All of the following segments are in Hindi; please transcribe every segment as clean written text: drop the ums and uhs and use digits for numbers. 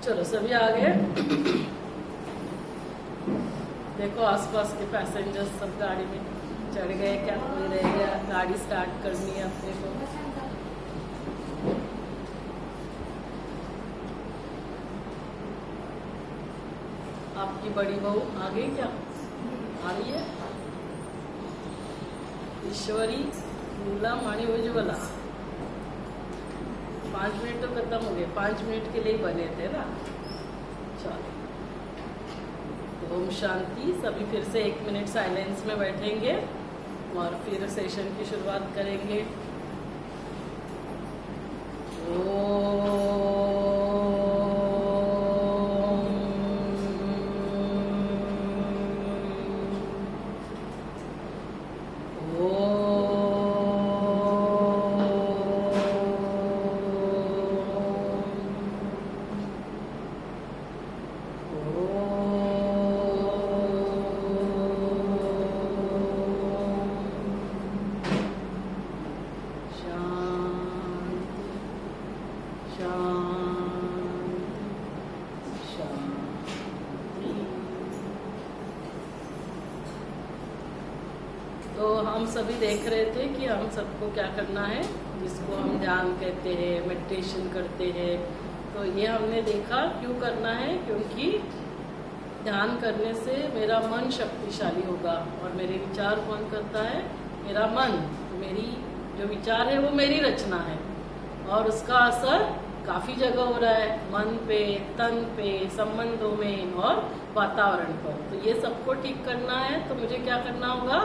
चलो सभी आ गए। देखो आसपास के पैसेंजर्स सब गाड़ी में चढ़ गए, क्या कोई रह गया? गाड़ी स्टार्ट करनी है अपने को। आपकी बड़ी बहू आ गई क्या? आ रही है? ईश्वरी, नीलम आणि उज्ज्वला। 5 मिनट तो खत्म हो गए, 5 मिनट के लिए ही बने थे ना। चलो, ओम शांति। सभी फिर से 1 मिनट साइलेंस में बैठेंगे और फिर सेशन की शुरुआत करेंगे। तो हम सभी देख रहे थे कि हम सबको क्या करना है, जिसको हम ध्यान कहते हैं, मेडिटेशन करते हैं। तो ये हमने देखा क्यों करना है, क्योंकि ध्यान करने से मेरा मन शक्तिशाली होगा और मेरे विचार कौन करता है? मेरा मन। मेरी जो विचार है वो मेरी रचना है और उसका असर काफ़ी जगह हो रहा है, मन पे, तन पे, संबंधों में और वातावरण पर। तो ये सबको ठीक करना है तो मुझे क्या करना होगा?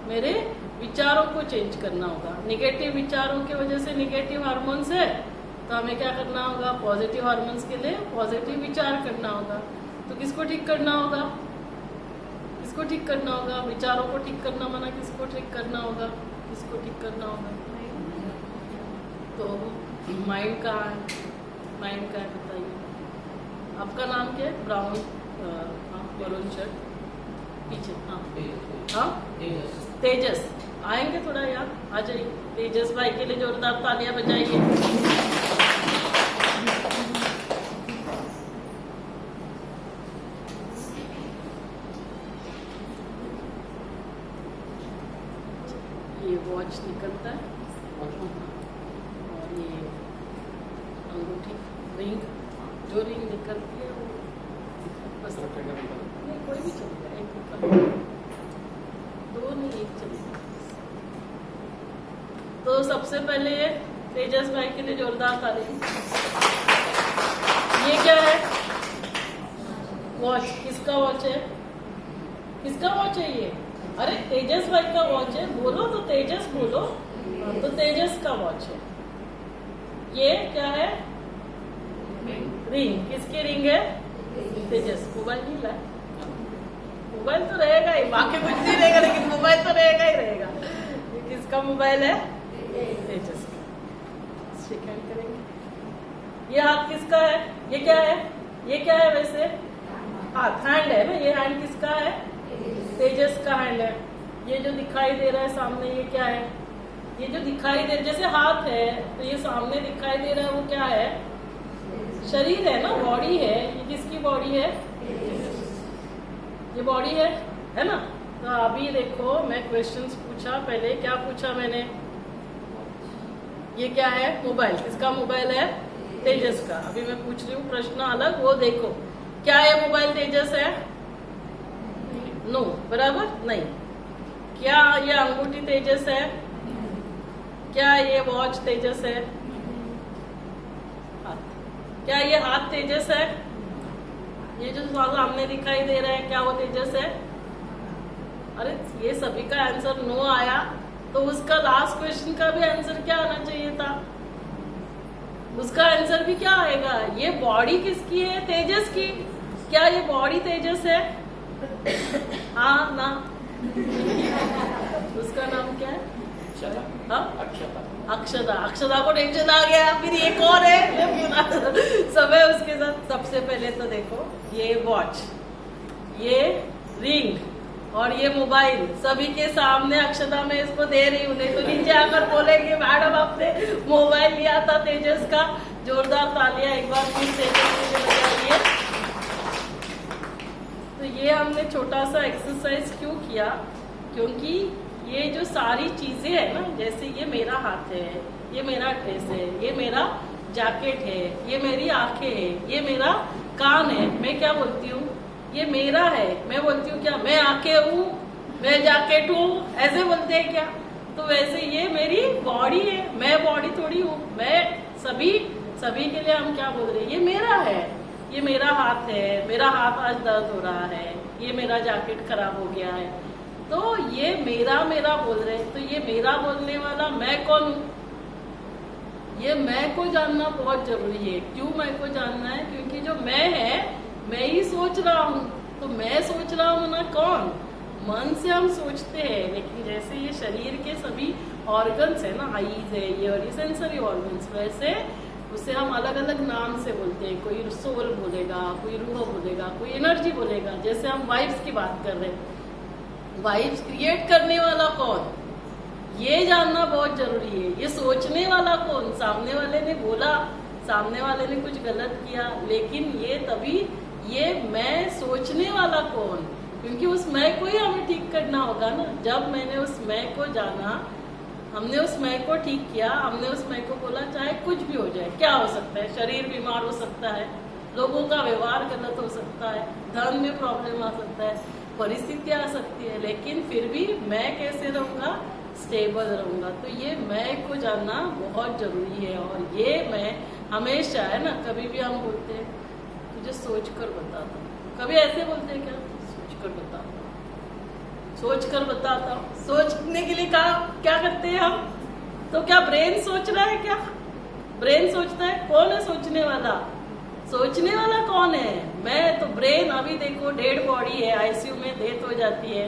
मेरे विचारों को चेंज करना होगा। निगेटिव विचारों की वजह से निगेटिव हार्मोन्स है, तो हमें क्या करना होगा? पॉजिटिव हार्मोन्स के लिए पॉजिटिव विचार करना होगा। तो किसको ठीक करना होगा? किसको ठीक करना होगा? विचारों को ठीक करना माना किसको ठीक करना होगा? किसको ठीक करना होगा? तो माइंड का है, बताइए। आपका नाम क्या है? ब्राउन मरून शर्ट पीछे। हाँ, तेजस। आएंगे थोड़ा यार, आ जाइए। तेजस भाई के लिए जोरदार तालियां बजाइए। ये वॉच निकलता है और ये अंगूठी, रिंग, जो रिंग निकलती है वो बस नहीं, कोई भी चलेगा, एक निकल, दो नहीं, एक चलेगा। तो सबसे पहले तेजस भाई के लिए जोरदार ताली। ये क्या है? वॉच। किसका वॉच है? किसका वॉच है ये? अरे तेजस भाई का वॉच है, बोलो तो तेजस बोलो। तो तेजस का वॉच है। ये क्या है? रिंग। किसकी रिंग है? तेजस। मोबाइल नहीं ला? मोबाइल तो रहेगा ही, बाकी कुछ नहीं रहेगा, लेकिन मोबाइल तो रहेगा ही रहेगा। ये किसका मोबाइल है? तेजस का। सेकंड करेंगे। ये हाथ किसका है? ये क्या है? ये क्या है वैसे? हाथ, हैंड है ना। ये हैंड किसका है? तेजस का हैंड है। ये जो दिखाई दे रहा है सामने, ये क्या है? ये जो दिखाई दे, जैसे हाथ है तो ये सामने दिखाई दे रहा है, वो क्या है? शरीर है ना, बॉडी है। ये किसकी बॉडी है? ये बॉडी है ना। तो अभी देखो, मैं क्वेश्चंस पूछा पहले, क्या पूछा मैंने? ये क्या है? मोबाइल। किसका मोबाइल है? तेजस का। अभी मैं पूछ रही हूँ प्रश्न अलग, वो देखो। क्या ये मोबाइल तेजस है? नो, बराबर नहीं। क्या ये अंगूठी तेजस है? क्या ये वॉच तेजस है? हाथ। क्या ये हाथ तेजस है? ये जो सामने दिखाई दे रहा है, क्या वो तेजस है? अरे ये सभी का आंसर नो आया, तो उसका लास्ट क्वेश्चन का भी आंसर क्या आना चाहिए था? उसका आंसर भी क्या आएगा? ये बॉडी किसकी है? तेजस की। क्या ये बॉडी तेजस है? हाँ ना। उसका नाम क्या है? हाँ? अक्षता। अक्षता को टेंशन आ गया, फिर ये कौन है? समय उसके साथ। सबसे पहले तो देखो, ये वॉच, ये रिंग और ये मोबाइल सभी के सामने अक्षता में इसको दे रही हूँ। नहीं तो नीचे आकर बोलेंगे मैडम आपने मोबाइल लिया था तेजस का। जोरदार तालियां एक बार फिर तेजस के लिए बजाइए। छोटा सा एक्सरसाइज क्यों किया, क्योंकि ये जो सारी चीजें है ना, जैसे ये मेरा हाथ है, ये मेरा ड्रेस है, ये मेरा जैकेट है, ये मेरी आंखें है, ये मेरा कान है, मैं क्या बोलती हूँ, ये मेरा है। मैं बोलती हूँ क्या, मैं आंखें हूँ, मैं जैकेट हूँ, ऐसे बोलते हैं क्या? तो वैसे ये मेरी बॉडी है, मैं बॉडी थोड़ी हूँ, मैं सभी के लिए हम क्या बोल रहे हैं, ये मेरा है, ये मेरा हाथ है, मेरा हाथ आज दर्द हो रहा है, ये मेरा जैकेट खराब हो गया है, तो ये मेरा बोल रहे हैं। तो ये मेरा बोलने वाला मैं कौन हूँ, ये मैं को जानना बहुत जरूरी है। क्यों मैं को जानना है? क्योंकि जो मैं है, मैं ही सोच रहा हूँ। तो मैं सोच रहा हूँ ना, कौन? मन से हम सोचते हैं, लेकिन जैसे ये शरीर के सभी ऑर्गन्स है ना, आईज है ये, और ये सेंसरी ऑर्गन्स, वैसे उसे हम अलग अलग नाम से बोलते हैं। कोई सोल बोलेगा, कोई रूह बोलेगा, कोई एनर्जी बोलेगा। जैसे हम वाइब्स की बात कर रहे हैं, वाइब्स क्रिएट करने वाला कौन, ये जानना बहुत जरूरी है। ये सोचने वाला कौन, सामने वाले ने बोला, सामने वाले ने कुछ गलत किया, लेकिन ये तभी, ये मैं सोचने वाला कौन, क्योंकि उस मैं को ही हमें ठीक करना होगा ना। जब मैंने उस मैं को जाना, हमने उस मैं को ठीक किया, हमने उस मैं को बोला, चाहे कुछ भी हो जाए, क्या हो सकता है, शरीर बीमार हो सकता है, लोगों का व्यवहार गलत हो सकता है, धन में प्रॉब्लम आ सकता है, परिस्थितियां आ सकती है, लेकिन फिर भी मैं कैसे रहूंगा, स्टेबल रहूंगा। तो ये मैं को जानना बहुत जरूरी है। और ये मैं हमेशा है ना, कभी भी हम बोलते हैं तुझे सोच कर बताता हूँ, कभी ऐसे बोलते हैं क्या, सोच कर बताता हूँ, सोच कर बताता हूँ। सोचने के लिए कहा क्या करते हैं हम, तो क्या ब्रेन सोच रहा है, क्या ब्रेन सोचता है? कौन है सोचने वाला, सोचने वाला कौन है? मैं तो ब्रेन। अभी देखो, डेड बॉडी है, आईसीयू में डेथ हो जाती है,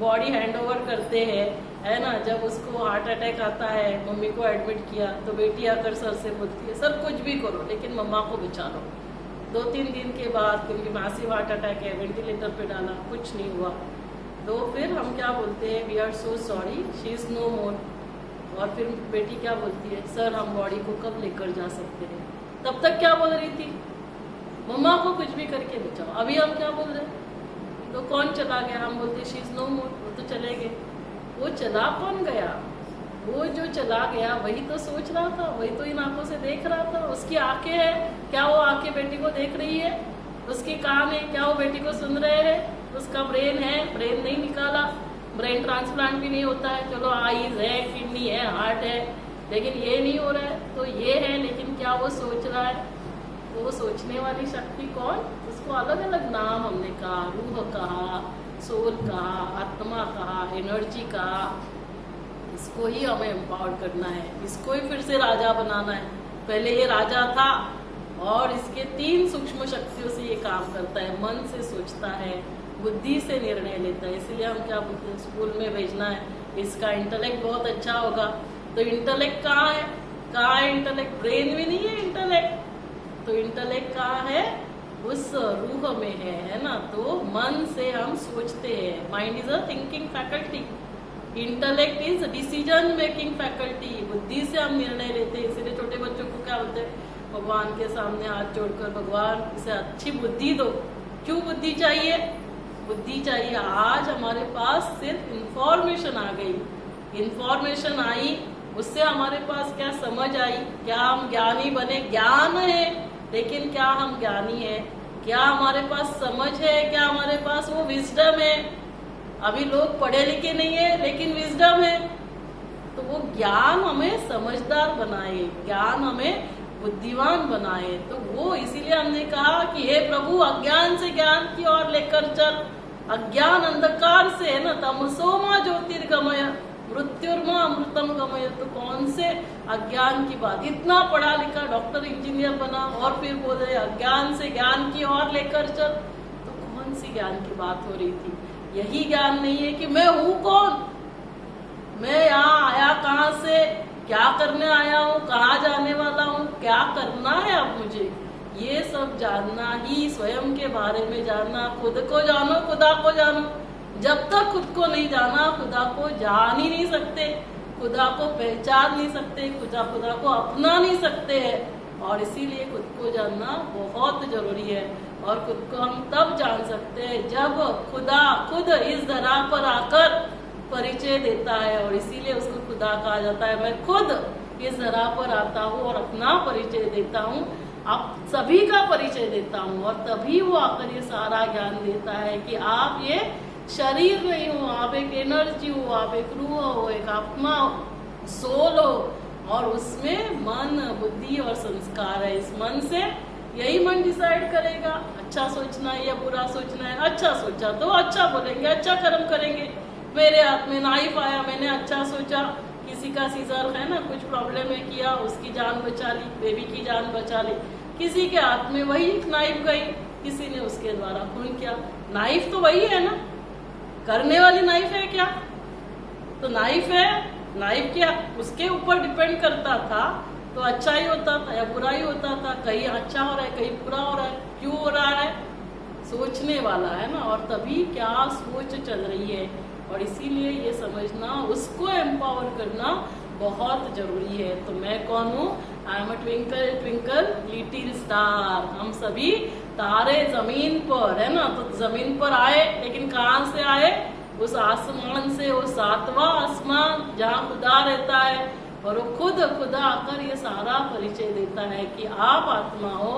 बॉडी हैंड ओवर करते हैं, है ना। जब उसको हार्ट अटैक आता है, मम्मी को एडमिट किया, तो बेटी आकर सर से बोलती है, सर कुछ भी करो लेकिन मम्मा को बचा लो। 2-3 दिन के बाद, क्योंकि मैसिव हार्ट अटैक है, वेंटिलेटर पे डाला, कुछ नहीं हुआ, तो फिर हम क्या बोलते हैं, we are so sorry, she is no more. और फिर बेटी क्या बोलती है, सर हम बॉडी को कब लेकर जा सकते हैं? तब तक क्या बोल रही थी, मम्मा को कुछ भी करके बचाओ। अभी हम क्या बोल रहे हैं, तो कौन चला गया, हम बोलते शी इज नो मोर, वो तो चले गए। वो चला कौन गया, वो जो चला गया वही तो सोच रहा था, वही तो इन आंखों से देख रहा था। उसकी आंखें है, क्या वो आंखें बेटी को देख रही है? उसके कान है, क्या वो बेटी को सुन रहे हैं? उसका ब्रेन है, ब्रेन नहीं निकाला, ब्रेन ट्रांसप्लांट भी नहीं होता है। चलो आईज है, किडनी है, हार्ट है, लेकिन ये नहीं हो रहा है। तो ये है, लेकिन क्या वो सोच रहा है? तो वो सोचने वाली शक्ति कौन, उसको अलग अलग नाम हमने कहा, रूह कहा, सोल कहा, आत्मा कहा, एनर्जी कहा। इसको ही हमें एम्पावर करना है, इसको ही फिर से राजा बनाना है। पहले ये राजा था, और इसके 3 सूक्ष्म शक्तियों से ये काम करता है। मन से सोचता है, बुद्धि से निर्णय लेता है। इसलिए हम क्या बोलते हैं, स्कूल में भेजना है, इसका इंटेलेक्ट बहुत अच्छा होगा। तो इंटेलेक्ट कहाँ है, कहाँ है इंटेलेक्ट? ब्रेन में नहीं है इंटेलेक्ट, तो इंटेलेक्ट कहाँ है? उस रूह में है ना। तो मन से हम सोचते हैं, mind is a thinking faculty, intellect is decision making faculty. बुद्धि से हम निर्णय लेते हैं। इसलिए छोटे बच्चों को क्या बोलते हैं, भगवान के सामने हाथ जोड़कर, भगवान इसे अच्छी बुद्धि दो। क्यों बुद्धि चाहिए? बुद्धि चाहिए, आज हमारे पास सिर्फ इंफॉर्मेशन आ गई, इंफॉर्मेशन आई, उससे हमारे पास क्या समझ आई, क्या हम ज्ञानी बने? ज्ञान है, लेकिन क्या हम ज्ञानी है? क्या हमारे पास समझ है? क्या हमारे पास वो विजडम है? अभी लोग पढ़े लिखे नहीं है, लेकिन विजडम है। तो वो ज्ञान हमें समझदार बनाए, ज्ञान हमें बुद्धिमान बनाए। तो वो इसीलिए हमने कहा कि हे प्रभु, अज्ञान से ज्ञान की ओर लेकर चल। अज्ञान अंधकार से है ना, तमसोमा ज्योतिर्गमय मृत्युर्मा अमृतम गमय। तो कौन से अज्ञान की बात, इतना पढ़ा लिखा, डॉक्टर इंजीनियर बना, और फिर बोल रहे अज्ञान से ज्ञान की ओर लेकर चल। तो कौन सी ज्ञान की बात हो रही थी? यही ज्ञान नहीं है कि मैं हूं कौन, मैं यहाँ आया कहाँ से, क्या करने आया हूँ, कहाँ जाने वाला हूँ, क्या करना है अब मुझे, ये सब जानना ही, स्वयं के बारे में जानना। खुद को जानो, खुदा को जानो। जब तक खुद को नहीं जाना, खुदा को जान ही नहीं सकते, खुदा को पहचान नहीं सकते, खुदा को अपना नहीं सकते हैं। और इसीलिए खुद को जानना बहुत जरूरी है। और खुद को हम तब जान सकते हैं जब खुदा खुद इस धरा पर आकर परिचय देता है, और इसीलिए उसको खुदा कहा जाता है। मैं खुद इस धरा पर आता हूँ और अपना परिचय देता हूँ, आप सभी का परिचय देता हूँ, और तभी वो आकर ये सारा ज्ञान देता है कि आप ये शरीर नहीं हो, आप एक एनर्जी हो, आप एक रूह हो, एक आत्मा सोल हो, और उसमें मन बुद्धि और संस्कार है। इस मन से यही मन डिसाइड करेगा अच्छा सोचना है या बुरा सोचना है। अच्छा सोचा तो अच्छा बोलेंगे, अच्छा कर्म करेंगे। मेरे हाथ में नाइफ आया, मैंने अच्छा सोचा, किसी का सीजर है ना, कुछ प्रॉब्लम है किया, उसकी जान बचा ली, बेबी की जान बचा ली। किसी के हाथ में वही नाइफ गई, किसी ने उसके द्वारा खून किया। नाइफ तो वही है ना, करने वाली नाइफ है क्या? तो नाइफ है, नाइफ क्या उसके ऊपर डिपेंड करता था तो अच्छा ही होता था या बुरा ही होता था। कहीं अच्छा हो रहा है, कहीं बुरा हो रहा है। क्यों हो रहा है? सोचने वाला है ना, और तभी क्या सोच चल रही है। और इसीलिए ये समझना, उसको एम्पावर करना बहुत जरूरी है। तो मैं कौन हूँ? I am a twinkle twinkle little star. हम सभी तारे जमीन पर है ना, तो जमीन पर आए, लेकिन कहाँ से आए? उस आसमान से, वो सातवां आसमान जहाँ खुदा रहता है। और वो खुदा आकर ये सारा परिचय देता है कि आप आत्मा हो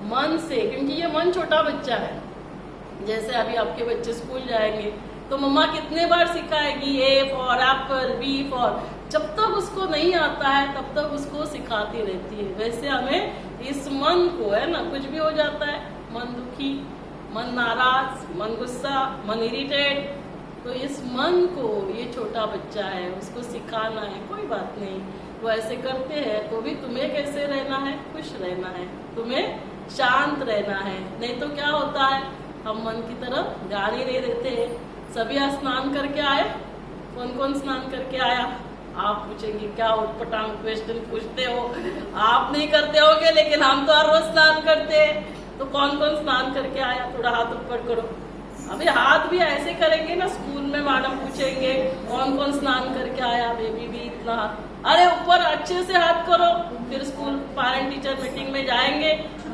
मन से, क्योंकि ये मन छोटा बच्चा है। जैसे अभी आपके बच्चे स्कूल जाएंगे तो मम्मा कितने बार सिखाएगी A for apple, B for, जब तक उसको नहीं आता है तब तक उसको सिखाती रहती है। वैसे हमें इस मन को है ना, कुछ भी हो जाता है, मन दुखी, मन नाराज, मन गुस्सा, मन इरिटेट, तो इस मन को, ये छोटा बच्चा है, उसको सिखाना है। कोई बात नहीं, वो ऐसे करते हैं तो भी तुम्हें कैसे रहना है? खुश रहना है, तुम्हें शांत रहना है। नहीं तो क्या होता है, हम मन की तरफ ध्यान ही नहीं देते हैं। सभी स्नान करके आए, कौन कौन स्नान करके आया? आप पूछेंगे क्या उटपटांग क्वेश्चन पूछते हो, आप नहीं करते होगे, लेकिन हम तो हर रोज स्नान करते हैं। तो कौन कौन स्नान करके आया? थोड़ा हाथ ऊपर करो। अभी हाथ भी ऐसे करेंगे ना, स्कूल में मैडम पूछेंगे कौन कौन स्नान करके आया, बेबी भी इतना हाथ, अरे ऊपर अच्छे से हाथ करो। फिर स्कूल पेरेंट टीचर मीटिंग में जाएंगे,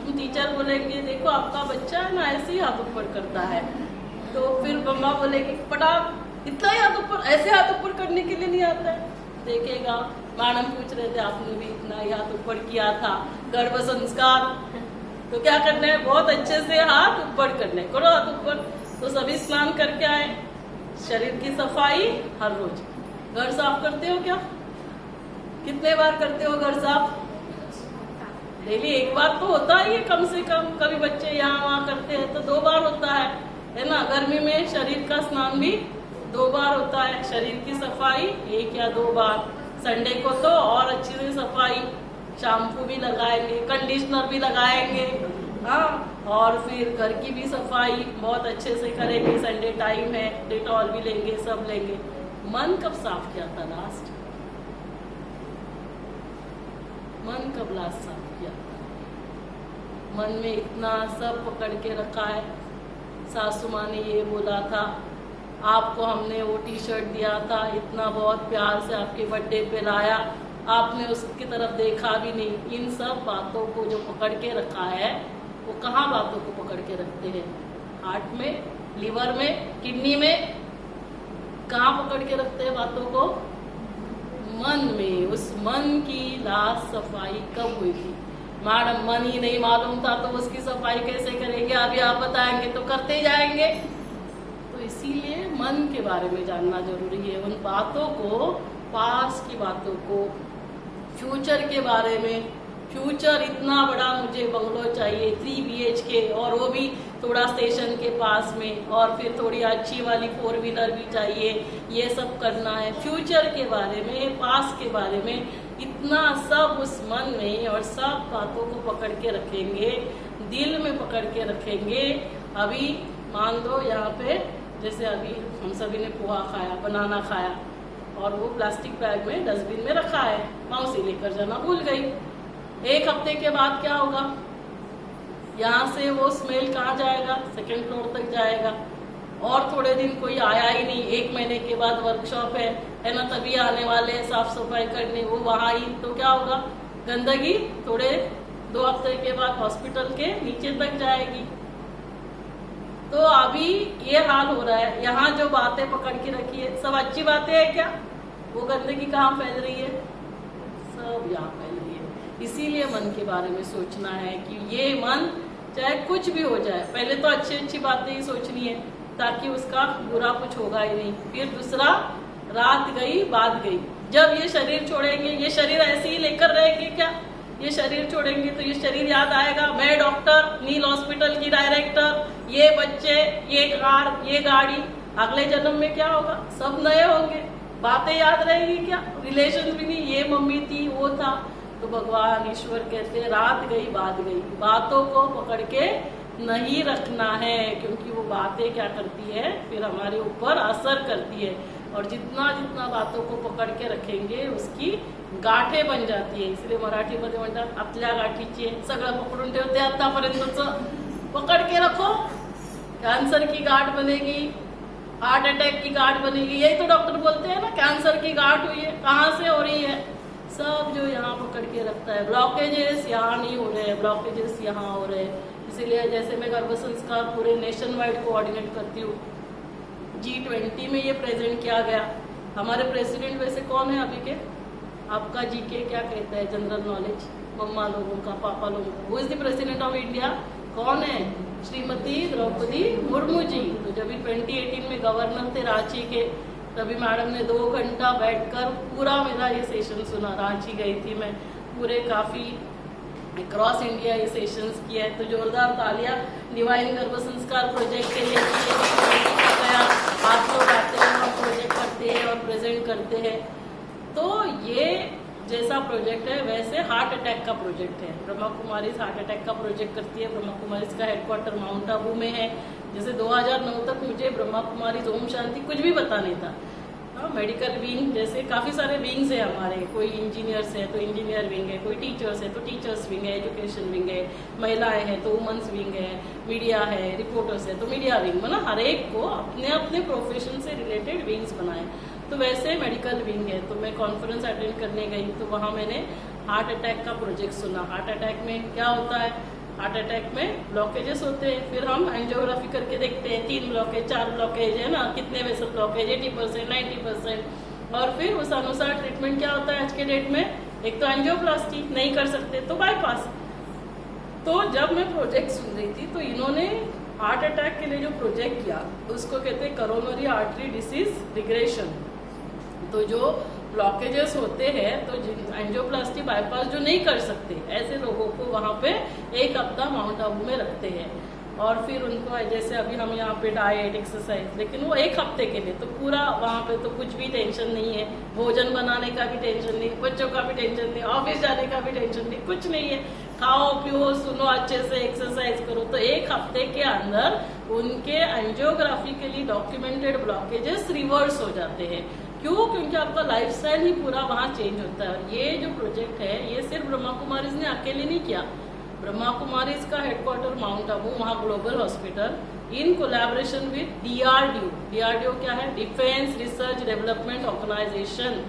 टीचर बोलेंगे देखो आपका बच्चा है ना ऐसे ही हाथ ऊपर करता है। तो फिर मम्मा बोलेगी फटाफट इतना ही हाथ ऊपर, ऐसे हाथ ऊपर करने के लिए नहीं आता है। देखेगा मैडम पूछ रहे थे आपने भी इतना ही हाथ ऊपर किया था, गर्भ संस्कार, तो क्या करना है? बहुत अच्छे से हाथ ऊपर करने, करो हाथ ऊपर। तो सभी स्नान करके आए, शरीर की सफाई हर रोज। घर साफ करते हो क्या? कितने बार करते हो घर साफ? डेली एक बार तो होता ही है कम से कम। कभी बच्चे यहाँ वहाँ करते हैं तो 2 बार होता है ना। गर्मी में शरीर का स्नान भी 2 बार होता है। शरीर की सफाई 1 या 2 बार। संडे को तो और अच्छी से सफाई, शैम्पू भी लगाएंगे, कंडीशनर भी लगाएंगे, हाँ, और फिर घर की भी सफाई बहुत अच्छे से करेंगे। संडे टाइम है, डेटॉल भी लेंगे, सब लेंगे। मन कब साफ किया था लास्ट? मन कब लास्ट साफ किया था? मन में इतना सब पकड़ के रखा है। सासू माँ ने ये बोला था, आपको हमने वो टी शर्ट दिया था, इतना बहुत प्यार से आपके बर्थडे पे लाया, आपने उसकी तरफ देखा भी नहीं। इन सब बातों को जो पकड़ के रखा है, वो कहाँ बातों को पकड़ के रखते हैं? हार्ट में, लिवर में, किडनी में, कहाँ पकड़ के रखते हैं बातों को? मन में। उस मन की लास्ट सफाई कब हुई थी? मैडम मन ही नहीं मालूम था तो उसकी सफाई कैसे करेंगे? अभी आप बताएंगे तो करते ही जाएंगे। तो इसीलिए मन के बारे में जानना जरूरी है। उन बातों को, पास की बातों को, फ्यूचर के बारे में। फ्यूचर इतना बड़ा मुझे बंगलो चाहिए 3 BHK, और वो भी थोड़ा स्टेशन के पास में, और फिर थोड़ी अच्छी वाली 4 व्हीलर भी चाहिए। ये सब करना है फ्यूचर के बारे में, पास के बारे में। इतना सब उस मन में, और सब बातों को पकड़ के रखेंगे, दिल में पकड़ के रखेंगे। अभी मान लो यहाँ पे, जैसे अभी हम सभी ने पोहा खाया, बनाना खाया, और वो प्लास्टिक बैग में डस्टबिन में रखा है, मौसी लेकर जाना भूल गई। 1 हफ्ते के बाद क्या होगा? यहाँ से वो स्मेल कहाँ जाएगा? 2nd फ्लोर तक जाएगा। और थोड़े दिन कोई आया ही नहीं, 1 महीने के बाद वर्कशॉप है ना, तभी आने वाले साफ सफाई करने, वो वहाँ ही, तो क्या होगा? गंदगी थोड़े 2 हफ्ते के बाद हॉस्पिटल के नीचे तक जाएगी। तो अभी ये हाल हो रहा है। यहाँ जो बातें पकड़ के रखी है सब अच्छी बातें हैं क्या? वो गंदगी कहाँ फैल रही है? सब यहाँ फैल रही है। इसीलिए मन के बारे में सोचना है कि ये मन चाहे कुछ भी हो जाए, पहले तो अच्छी अच्छी बातें ही सोचनी है ताकि उसका बुरा कुछ होगा ही नहीं। फिर दूसरा, रात गई बात गई। जब ये शरीर छोड़ेंगे, ये शरीर ऐसे ही लेकर रहेंगे क्या? ये शरीर छोड़ेंगे तो ये शरीर याद आएगा, मैं डॉक्टर, नील हॉस्पिटल की डायरेक्टर, ये बच्चे, ये कार, ये गाड़ी। अगले जन्म में क्या होगा? सब नए होंगे। बातें याद रहेगी क्या? रिलेशन भी नहीं, ये मम्मी थी, वो था। तो भगवान ईश्वर कहते हैं रात गई बात गई। बातों को पकड़ के नहीं रखना है, क्योंकि वो बातें क्या करती है, फिर हमारे ऊपर असर करती है। और जितना जितना बातों को पकड़ के रखेंगे उसकी गाठे बन जाती है। इसलिए मराठीमध्ये म्हणतात आतल्या गाठीची सगळं पकडून ठेवते आतापर्यंतचं, पकड़ के रखो। कैंसर की गांठ बनेगी, हार्ट अटैक की गांठ बनेगी, यही तो डॉक्टर बोलते हैं ना, कैंसर की गांठ हुई है, कहाँ से हो रही है? सब जो यहाँ पकड़ के रखता है। ब्लॉकेजेस यहाँ नहीं हो रहे हैं, ब्लॉकेजेस यहाँ हो रहे हैं। इसीलिए जैसे मैं गर्भ संस्कार पूरे नेशन वाइड कोऑर्डिनेट करती हूँ, G20 में ये प्रेजेंट किया गया। हमारे प्रेसिडेंट वैसे कौन है अभी के? आपका जीके क्या कहता है, जनरल नॉलेज, मम्मा लोगों का, पापा लोगों का, वो is the president of India कौन है? श्रीमती द्रौपदी मुर्मू जी। तो जब 2018 में गवर्नर थे रांची के, तभी मैडम ने 2 घंटा बैठकर पूरा मेरा ये सेशन सुना। रांची गई थी मैं, पूरे काफी क्रॉस इंडिया ये सेशंस किया है। तो जोरदार तालियां डिवाइन गर्भ संस्कार प्रोजेक्ट के लिए गया। आप लोग आते हैं, हम प्रोजेक्ट करते हैं और प्रेजेंट करते हैं। तो ये जैसा प्रोजेक्ट है वैसे हार्ट अटैक का प्रोजेक्ट है। ब्रह्मा कुमारी हार्ट अटैक का प्रोजेक्ट करती है। ब्रह्मा कुमारी का हेडक्वार्टर माउंट आबू में है। जैसे 2009 तक मुझे ब्रह्मा कुमारी ओम शांति कुछ भी पता नहीं था। मेडिकल विंग जैसे काफ़ी सारे विंग्स है हमारे, कोई इंजीनियर्स है तो इंजीनियर विंग है, कोई टीचर्स है तो टीचर्स विंग है, एजुकेशन विंग है, महिलाएं हैं तो वुमेंस विंग है, मीडिया है, रिपोर्टर्स है तो मीडिया विंग। मतलब हर एक को अपने अपने प्रोफेशन से रिलेटेड विंग्स बनाए। तो वैसे मेडिकल विंग है। तो मैं कॉन्फ्रेंस अटेंड करने गई तो वहाँ मैंने हार्ट अटैक का प्रोजेक्ट सुना। हार्ट अटैक में क्या होता है? हार्ट अटैक में ब्लॉकेजेस होते हैं। फिर हम एंजियोग्राफी करके देखते हैं, 3 ब्लॉकेज 4 ब्लॉकेज है ना, कितने वेसल ब्लॉकेज, 80% 90%। और फिर उस अनुसार ट्रीटमेंट क्या होता है आज के डेट में? एक तो एंजियोप्लास्टी, नहीं कर सकते तो बाईपास। तो जब मैं प्रोजेक्ट सुन रही थी तो इन्होंने हार्ट अटैक के लिए जो प्रोजेक्ट किया उसको कहते हैं करोनरी आर्टरी डिसीज रिग्रेशन। तो जो ब्लॉकेजेस होते हैं तो एंजियोप्लास्टी बाईपास जो नहीं कर सकते ऐसे लोगों को वहाँ पे 1 हफ्ता माउंट आबू में रखते हैं। और फिर उनको जैसे अभी हम यहाँ पे डाइट एक्सरसाइज, लेकिन वो 1 हफ्ते के लिए। तो पूरा वहाँ पे तो कुछ भी टेंशन नहीं है, भोजन बनाने का भी टेंशन नहीं, बच्चों का भी टेंशन नहीं, ऑफिस जाने का भी टेंशन नहीं, कुछ नहीं है। खाओ पियो सुनो अच्छे से, एक्सरसाइज करो। तो 1 हफ्ते के अंदर उनके एंजियोग्राफिकली डॉक्यूमेंटेड ब्लॉकेजेस रिवर्स हो जाते हैं। क्यों? क्योंकि आपका लाइफस्टाइल ही पूरा वहाँ चेंज होता है। ये जो प्रोजेक्ट है ये सिर्फ ब्रह्मा कुमारीज ने अकेले नहीं किया। ब्रह्मा कुमारीज का हेडक्वार्टर माउंट आबू, वहाँ global hospital, in collaboration with DRDO। DRDO क्या है? Defence Research Development Organisation.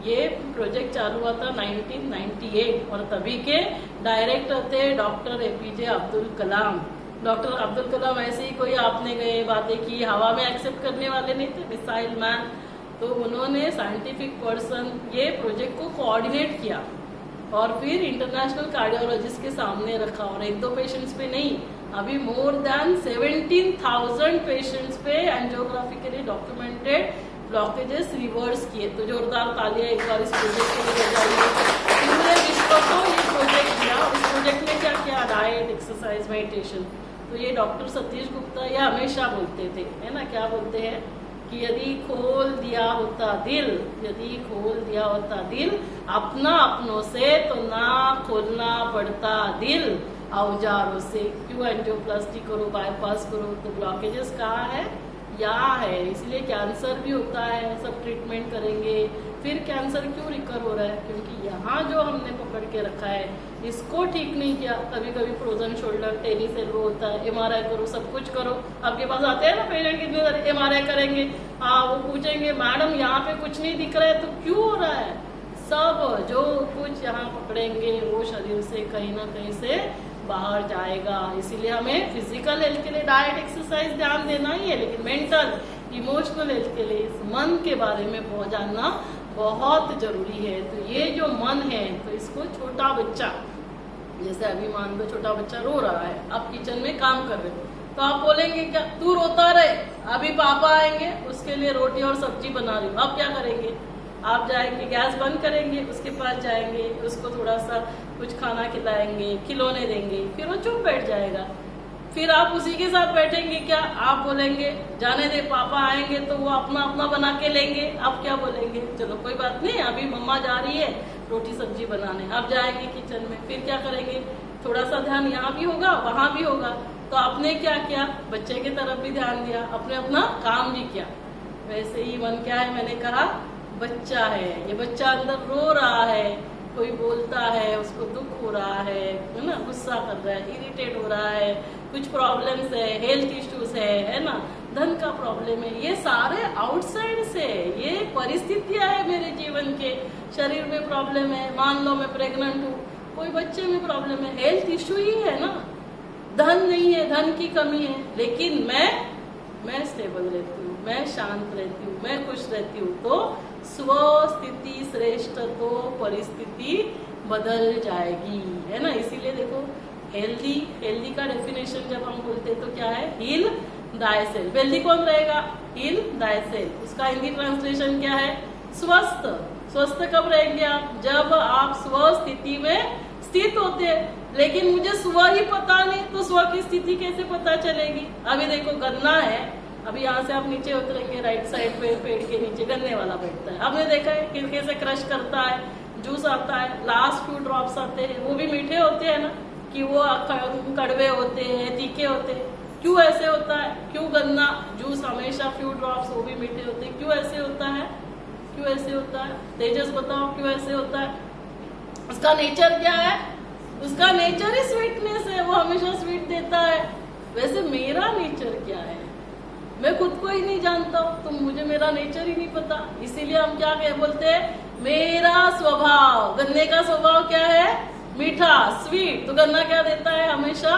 ये प्रोजेक्ट चालू हुआ था 1998 और तभी के डायरेक्टर थे doctor APJ Abdul Kalam. Doctor Abdul Kalam ऐसे ही कोई आपने गए बातें की, हवा में एक्सेप्ट करने वाले नहीं थे, मिसाइल मैन। तो उन्होंने साइंटिफिक पर्सन ये प्रोजेक्ट को कोऑर्डिनेट किया और फिर इंटरनेशनल कार्डियोलॉजिस्ट के सामने रखा। और 1-2 पेशेंट्स पे नहीं, अभी मोर देन 17,000 पेशेंट्स पे एंजियोग्राफिकली डॉक्यूमेंटेड ब्लॉकेजेस रिवर्स किए। तो जोरदार तालियां एक बार इस प्रोजेक्ट के लिए बजाइए। पूरे विश्व को ये प्रोजेक्ट दिया। इस प्रोजेक्ट में क्या किया? Diet exercise meditation. तो ये डॉक्टर सतीश गुप्ता ये हमेशा बोलते थे, है ना, क्या बोलते हैं कि यदि खोल दिया होता दिल, यदि खोल दिया होता दिल अपना अपनों से तो ना खोलना पड़ता दिल औजारों से। क्यों एंजियोप्लास्टी करो, बाईपास करो, तो ब्लॉकेजेस कहाँ है? यहाँ है। इसलिए कैंसर भी होता है, सब ट्रीटमेंट करेंगे। फिर कैंसर क्यों रिकर हो रहा है? क्योंकि यहाँ जो हमने पकड़ के रखा है इसको ठीक नहीं किया। कभी कभी फ्रोजन शोल्डर, टेनिस एल्बो होता है, MRI करो, सब कुछ करो। आपके पास आते हैं ना पेशेंट, कितने MRI करेंगे, हाँ वो पूछेंगे मैडम यहाँ पे कुछ नहीं दिख रहा है तो क्यों हो रहा है? सब जो कुछ यहाँ पकड़ेंगे वो शरीर से कहीं ना कहीं से बाहर जाएगा। इसीलिए हमें फिजिकल हेल्थ के लिए डाइट एक्सरसाइज ध्यान देना ही है, लेकिन मेंटल इमोशनल हेल्थ के लिए इस मन के बारे में बहुत जानना बहुत जरूरी है। तो ये जो मन है, तो इसको छोटा बच्चा, जैसे अभी मान लो छोटा बच्चा रो रहा है, आप किचन में काम कर रहे हो, तो आप बोलेंगे क्या, तू रोता रहे, अभी पापा आएंगे, उसके लिए रोटी और सब्जी बना रही हूँ। आप क्या करेंगे, आप जाएंगे गैस बंद करेंगे, उसके पास जाएंगे, उसको थोड़ा सा कुछ खाना खिलाएंगे, खिलौने देंगे, फिर वो चुप बैठ जाएगा। फिर आप उसी के साथ बैठेंगे क्या, आप बोलेंगे जाने दे, पापा आएंगे तो वो अपना अपना बना के लेंगे। आप क्या बोलेंगे, चलो कोई बात नहीं, अभी मम्मा जा रही है रोटी सब्जी बनाने। आप जाएंगे किचन में, फिर क्या करेंगे, थोड़ा सा ध्यान यहाँ भी होगा वहां भी होगा। तो आपने क्या किया, बच्चे की तरफ भी ध्यान दिया, आपने अपना काम भी किया। वैसे ही मन क्या है, मैंने कहा बच्चा है, ये बच्चा अंदर रो रहा है, कोई बोलता है, उसको दुख हो रहा है ना, गुस्सा कर रहा है, इरिटेट हो रहा है, कुछ प्रॉब्लम्स है, हेल्थ इश्यूज है ना, धन का प्रॉब्लम है, ये सारे आउटसाइड से, ये परिस्थितियां है मेरे जीवन के। शरीर में प्रॉब्लम है, मान लो मैं प्रेग्नेंट हूँ, कोई बच्चे में प्रॉब्लम है, हेल्थ इश्यू ही है ना, धन नहीं है, धन की कमी है, लेकिन मैं स्टेबल रहती हूँ, मैं शांत रहती हूँ, मैं खुश रहती हूँ, तो स्वस्थिति श्रेष्ठ, तो परिस्थिति बदल जाएगी, है ना। इसीलिए देखो हेल्दी का डेफिनेशन जब हम बोलते हैं तो क्या है, हील दाय सेल्फ। हेल्दी कौन रहेगा, हील दाय सेल्फ। उसका हिंदी ट्रांसलेशन क्या है, स्वस्थ। स्वस्थ कब रहेंगे आप, जब आप स्वस्थिति में स्थित होते हैं। लेकिन मुझे स्व ही पता नहीं, तो स्व की स्थिति कैसे पता चलेगी। अभी देखो गन्ना है, अभी यहाँ से आप नीचे उतरेंगे, राइट साइड पे पेड़ के नीचे गन्ने वाला बैठता है, आपने देखा है किनके से क्रश करता है, जूस आता है, लास्ट फ्यू ड्रॉप्स आते हैं, वो भी मीठे होते हैं ना, कि वो कड़वे होते हैं, तीखे होते हैं। क्यों ऐसे होता है, क्यों गन्ना जूस हमेशा फ्यू ड्रॉप्स वो भी मीठे होते हैं, क्यों ऐसे होता है, क्यों ऐसे होता है, तेजस बताओ क्यों ऐसे होता है। उसका नेचर क्या है, उसका नेचर ही स्वीटनेस है, वो हमेशा स्वीट देता है। वैसे मेरा नेचर क्या है, मैं खुद को ही नहीं जानता हूँ, तो मुझे मेरा नेचर ही नहीं पता। इसीलिए हम क्या बोलते हैं, मेरा स्वभाव। गन्ने का स्वभाव क्या है, मीठा, स्वीट। तो गन्ना क्या देता है, हमेशा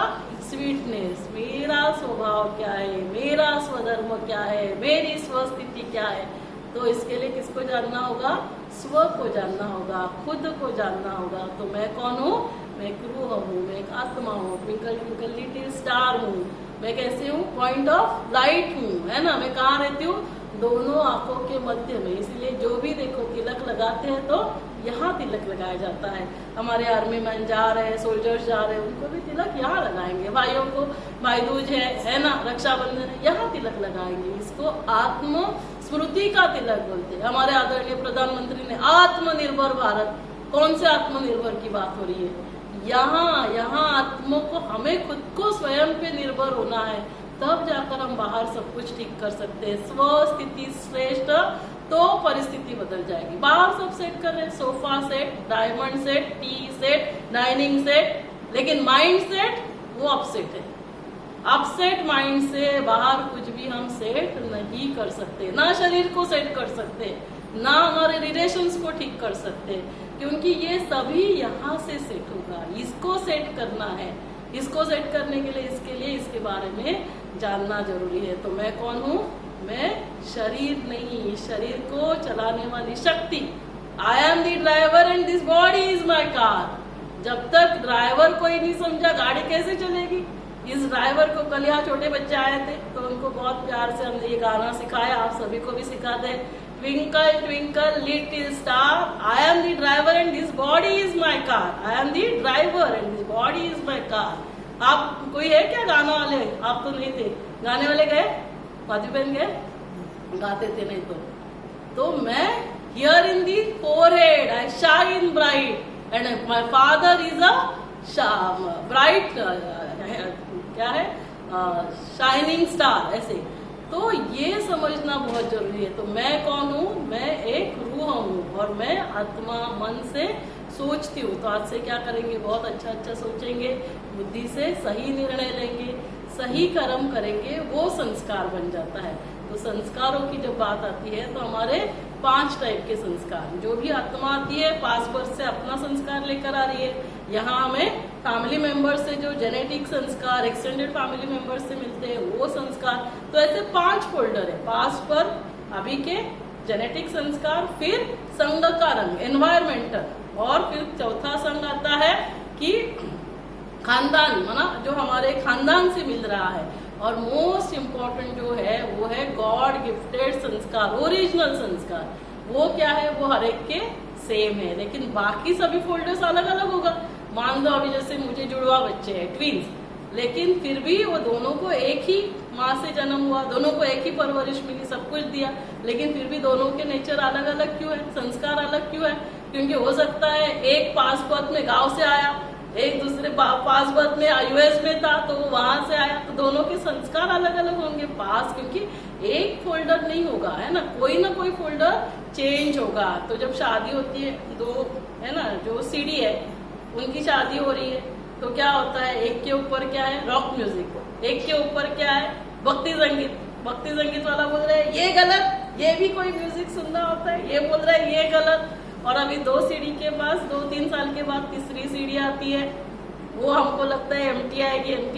स्वीटनेस। मेरा स्वभाव क्या है, मेरा स्वधर्म क्या है, मेरी स्वस्थिति क्या है। तो इसके लिए किसको जानना होगा, स्व को जानना होगा, खुद को जानना होगा। तो मैं कौन हूँ, मैं एक रूह हूँ, मैं एक आत्मा हूँ, ट्विंकल ट्विंकल लिटिल स्टार हूँ। मैं कैसे हूँ, पॉइंट ऑफ लाइट हूँ, है ना। मैं कहाँ रहती हूँ, दोनों आंखों के मध्य में। इसलिए जो भी देखो तिलक लगाते हैं तो यहाँ तिलक लगाया जाता है। हमारे आर्मी मैन जा रहे हैं, सोल्जर्स जा रहे हैं, उनको भी तिलक यहाँ लगाएंगे। भाइयों को भाई दूज है ना, रक्षाबंधन है, यहाँ तिलक लगाएंगे। इसको आत्म स्मृति का तिलक बोलते हैं। हमारे आदरणीय प्रधानमंत्री ने आत्मनिर्भर भारत, कौन से आत्मनिर्भर की बात हो रही है, यहाँ आत्मा को, हमें खुद को स्वयं पे निर्भर होना है, तब जाकर हम बाहर सब कुछ ठीक कर सकते हैं। स्वस्थिति श्रेष्ठ, तो परिस्थिति बदल जाएगी। बाहर सब सेट कर रहे हैं, sofa set, diamond set, T set, dining set, लेकिन माइंड सेट वो अपसेट है। अपसेट माइंड से बाहर कुछ भी हम सेट नहीं कर सकते, ना शरीर को सेट कर सकते, ना हमारे रिलेशंस को ठीक कर सकते, क्योंकि ये सभी यहाँ से सेट होगा। इसको सेट करना है, इसको सेट करने के लिए, इसके लिए इसके बारे में जानना जरूरी है। तो मैं कौन हूँ, मैं शरीर नहीं, शरीर को चलाने वाली शक्ति। I am the driver and this body is my car. जब तक ड्राइवर को ही नहीं समझा, गाड़ी कैसे चलेगी। इस ड्राइवर को कल यहाँ छोटे बच्चे आए थे, तो उनको बहुत प्यार से हमने ये गाना सिखाया, आप सभी को भी सिखाते हैं। Twinkle twinkle little star, I am the driver and this body is my car. I am the driver and this body is my car. आप कोई है क्या गाना वाले, आप तो नहीं थे, गाने वाले गए, माधवी बहन गए, गाते थे नहीं तो मैं here in the forehead I shine bright and my father is a bright, क्या है, शाइनिंग स्टार, ऐसे। तो ये समझना बहुत जरूरी है। तो मैं कौन हूँ, मैं एक रूह हूँ और मैं आत्मा मन से सोचती हूँ। तो आज से क्या करेंगे, बहुत अच्छा सोचेंगे, बुद्धि से सही निर्णय लेंगे, सही कर्म करेंगे, वो संस्कार बन जाता है। तो संस्कारों की जब बात आती है तो हमारे 5 टाइप के संस्कार। जो भी आत्मा आती है पास बर्थ से अपना संस्कार लेकर आ रही है। यहाँ हमें फैमिली मेंबर से जो जेनेटिक संस्कार, एक्सटेंडेड फैमिली मेंबर से मिलते हैं वो संस्कार। तो ऐसे 5 फोल्डर है, पास्ट पर, अभी के, जेनेटिक संस्कार, फिर संघ का रंग एनवायरमेंटल, और फिर चौथा संघ आता है कि खानदान, माना जो हमारे खानदान से मिल रहा है। और मोस्ट इम्पोर्टेंट जो है वो है गॉड गिफ्टेड संस्कार, ओरिजिनल संस्कार। वो क्या है, वो हर एक के सेम है, लेकिन बाकी सभी फोल्डर्स अलग अलग होगा। मान लो अभी जैसे मुझे जुड़वा बच्चे हैं, ट्विंस, लेकिन फिर भी वो दोनों को एक ही माँ से जन्म हुआ, दोनों को एक ही परवरिश मिली, सब कुछ दिया, लेकिन फिर भी दोनों के नेचर अलग अलग क्यों है, संस्कार अलग क्यों है? क्योंकि हो सकता है एक पास बर्थ में गांव से आया, एक दूसरे पास बर्थ में यूएस में था तो वो वहां से आया, तो दोनों के संस्कार अलग अलग होंगे पास, क्योंकि एक फोल्डर नहीं होगा, है ना, कोई ना कोई फोल्डर चेंज होगा। तो जब शादी होती है, दो है ना जो सीडी है उनकी शादी हो रही है, तो क्या होता है, एक के ऊपर क्या है रॉक म्यूजिक, एक के ऊपर क्या है भक्ति संगीत। भक्ति संगीत वाला बोल रहा है ये गलत, ये भी कोई म्यूजिक सुनना होता है, ये बोल रहा है ये गलत। और अभी 2 सीढ़ी के पास 2-3 साल के बाद तीसरी सीढ़ी आती है, वो हमको लगता है एमटी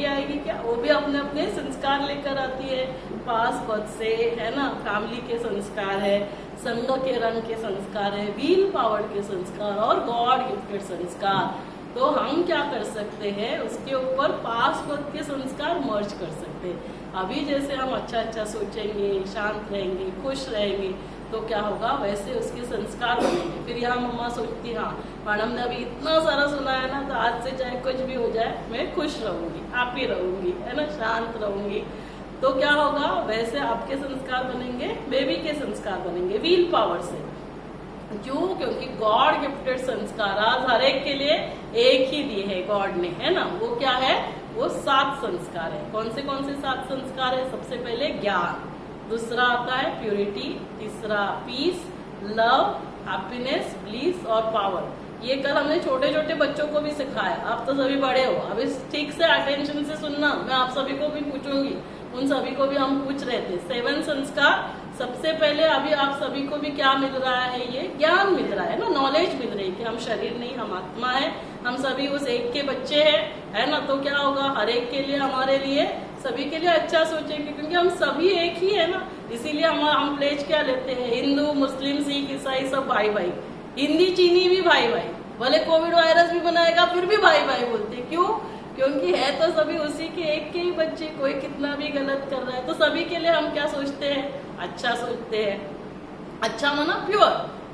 आएगी क्या, वो भी अपने अपने संस्कार लेकर आती है पास बर्थ से, है ना, फैमिली के संस्कार है, संघ के रंग के संस्कार है, व्हील पावर के संस्कार और गॉड गिफ्टेड संस्कार। तो हम क्या कर सकते हैं, उसके ऊपर पास बर्थ के संस्कार मर्ज कर सकते हैं। अभी जैसे हम अच्छा सोचेंगे, शांत रहेंगे, खुश रहेंगे, तो क्या होगा, वैसे उसके संस्कार बनेंगे। फिर यहाँ मम्मा सोचती, हाँ मैडम ने अभी इतना सारा सुना है ना, तो आज से चाहे कुछ भी हो जाए मैं खुश रहूंगी, हैप्पी रहूंगी, है ना, शांत रहूंगी। तो क्या होगा, वैसे आपके संस्कार बनेंगे, बेबी के संस्कार बनेंगे व्हील पावर से। क्यों? क्योंकि गॉड गिफ्टेड संस्कार आज हर एक के लिए एक ही दिए है गॉड ने, है ना। वो क्या है, वो 7 संस्कार है। कौन से 7 संस्कार है? सबसे पहले ज्ञान, दूसरा आता है प्योरिटी, तीसरा पीस, लव, हैप्पीनेस, ब्लिस और पावर। ये कल हमने छोटे छोटे बच्चों को भी सिखाया। आप तो सभी बड़े हो, अभी ठीक से अटेंशन से सुनना, मैं आप सभी को भी पूछूंगी, उन सभी को भी हम पूछ रहे थे। 7 संस्कार। सबसे पहले अभी आप सभी को भी क्या मिल रहा है, ये ज्ञान मिल रहा है ना, नॉलेज मिल रही है कि हम शरीर नहीं, हम आत्मा है, हम सभी उस एक के बच्चे हैं, है ना। तो क्या होगा, हर एक के लिए, हमारे लिए, सभी के लिए अच्छा सोचेंगे, क्योंकि हम सभी एक ही है ना। इसीलिए हम प्लेज क्या लेते हैं, हिंदू, मुस्लिम, सिख, ईसाई सब भाई भाई, हिंदी चीनी भी भाई भाई, भले कोविड वायरस भी बनाएगा फिर भी भाई भाई बोलते हैं। क्यों? क्योंकि है तो सभी उसी के एक के ही बच्चे, कोई कितना भी गलत कर रहा है तो सभी के लिए हम क्या सोचते हैं, अच्छा सोचते हैं। अच्छा माना प्योर,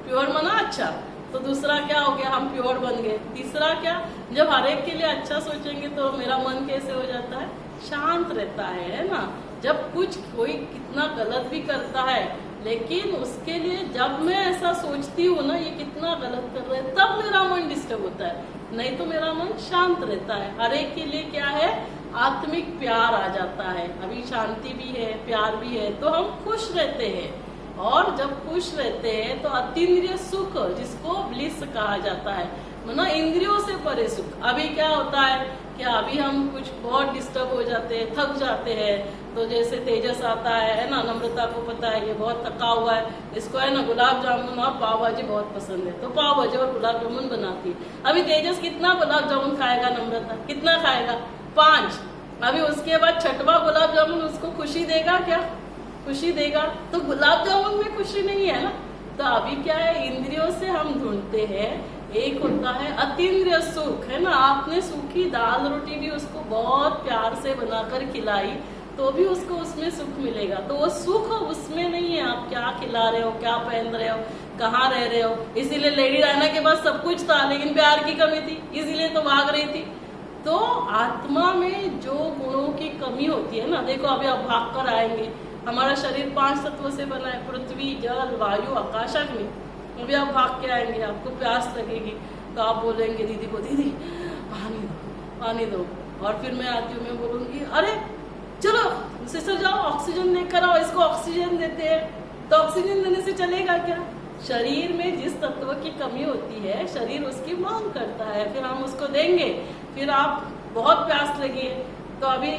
प्योर माना अच्छा। तो दूसरा क्या हो गया, हम प्योर बन गए। तीसरा क्या, जब हर एक के लिए अच्छा सोचेंगे तो मेरा मन कैसे हो जाता है, शांत रहता है ना। जब कुछ कोई कितना गलत भी करता है, लेकिन उसके लिए जब मैं ऐसा सोचती हूँ ना, ये कितना गलत कर रहा है, तब मेरा मन डिस्टर्ब होता है, नहीं तो मेरा मन शांत रहता है। हर एक के लिए क्या है, आत्मिक प्यार आ जाता है। अभी शांति भी है, प्यार भी है, तो हम खुश रहते हैं। और जब खुश रहते हैं तो अतीन्द्रिय सुख, जिसको ब्लिस कहा जाता है, मतलब इंद्रियों से परे सुख। अभी क्या होता है कि अभी हम कुछ बहुत डिस्टर्ब हो जाते हैं, थक जाते हैं, तो जैसे तेजस आता है ना, नम्रता को पता है ये बहुत थका हुआ है, इसको है ना गुलाब जामुन और पाव भाजी बहुत पसंद है, तो पाव भाजी और गुलाब जामुन बनाती। अभी तेजस कितना गुलाब जामुन खाएगा, नम्रता कितना खाएगा, 5। अभी उसके बाद 6वां गुलाब जामुन उसको खुशी देगा क्या, खुशी देगा? तो गुलाब जामुन में खुशी नहीं है ना। तो अभी क्या है, इंद्रियों से हम ढूंढते हैं, एक होता है अतीन्द्रिय सुख, है ना। आपने सूखी दाल रोटी भी उसको बहुत प्यार से बनाकर खिलाई तो भी उसको उसमें सुख मिलेगा। तो वो सुख उसमें नहीं है, आप क्या खिला रहे हो, क्या पहन रहे हो, कहाँ रह रहे हो। इसीलिए लेडी डायना के पास सब कुछ था, लेकिन प्यार की कमी थी, इसीलिए तो भाग रही थी। तो आत्मा में जो गुणों की कमी होती है ना, देखो अभी आप भाग कर आएंगे, हमारा शरीर 5 तत्वों से बना है, पृथ्वी, जल, वायु, आकाश, अग्नि। अभी आप भाग के आएंगे, आपको प्यास लगेगी, तो आप बोलेंगे दीदी को, दीदी पानी दो, पानी दो। और फिर मैं आती हूँ, मैं बोलूंगी अरे चलो सिस्टर जाओ ऑक्सीजन लेकर आओ, इसको ऑक्सीजन देते हैं। तो ऑक्सीजन देने से चलेगा क्या? शरीर में जिस तत्व की कमी होती है, शरीर उसकी मांग करता है, फिर हम उसको देंगे। फिर आप बहुत प्यास लगी है, तो अभी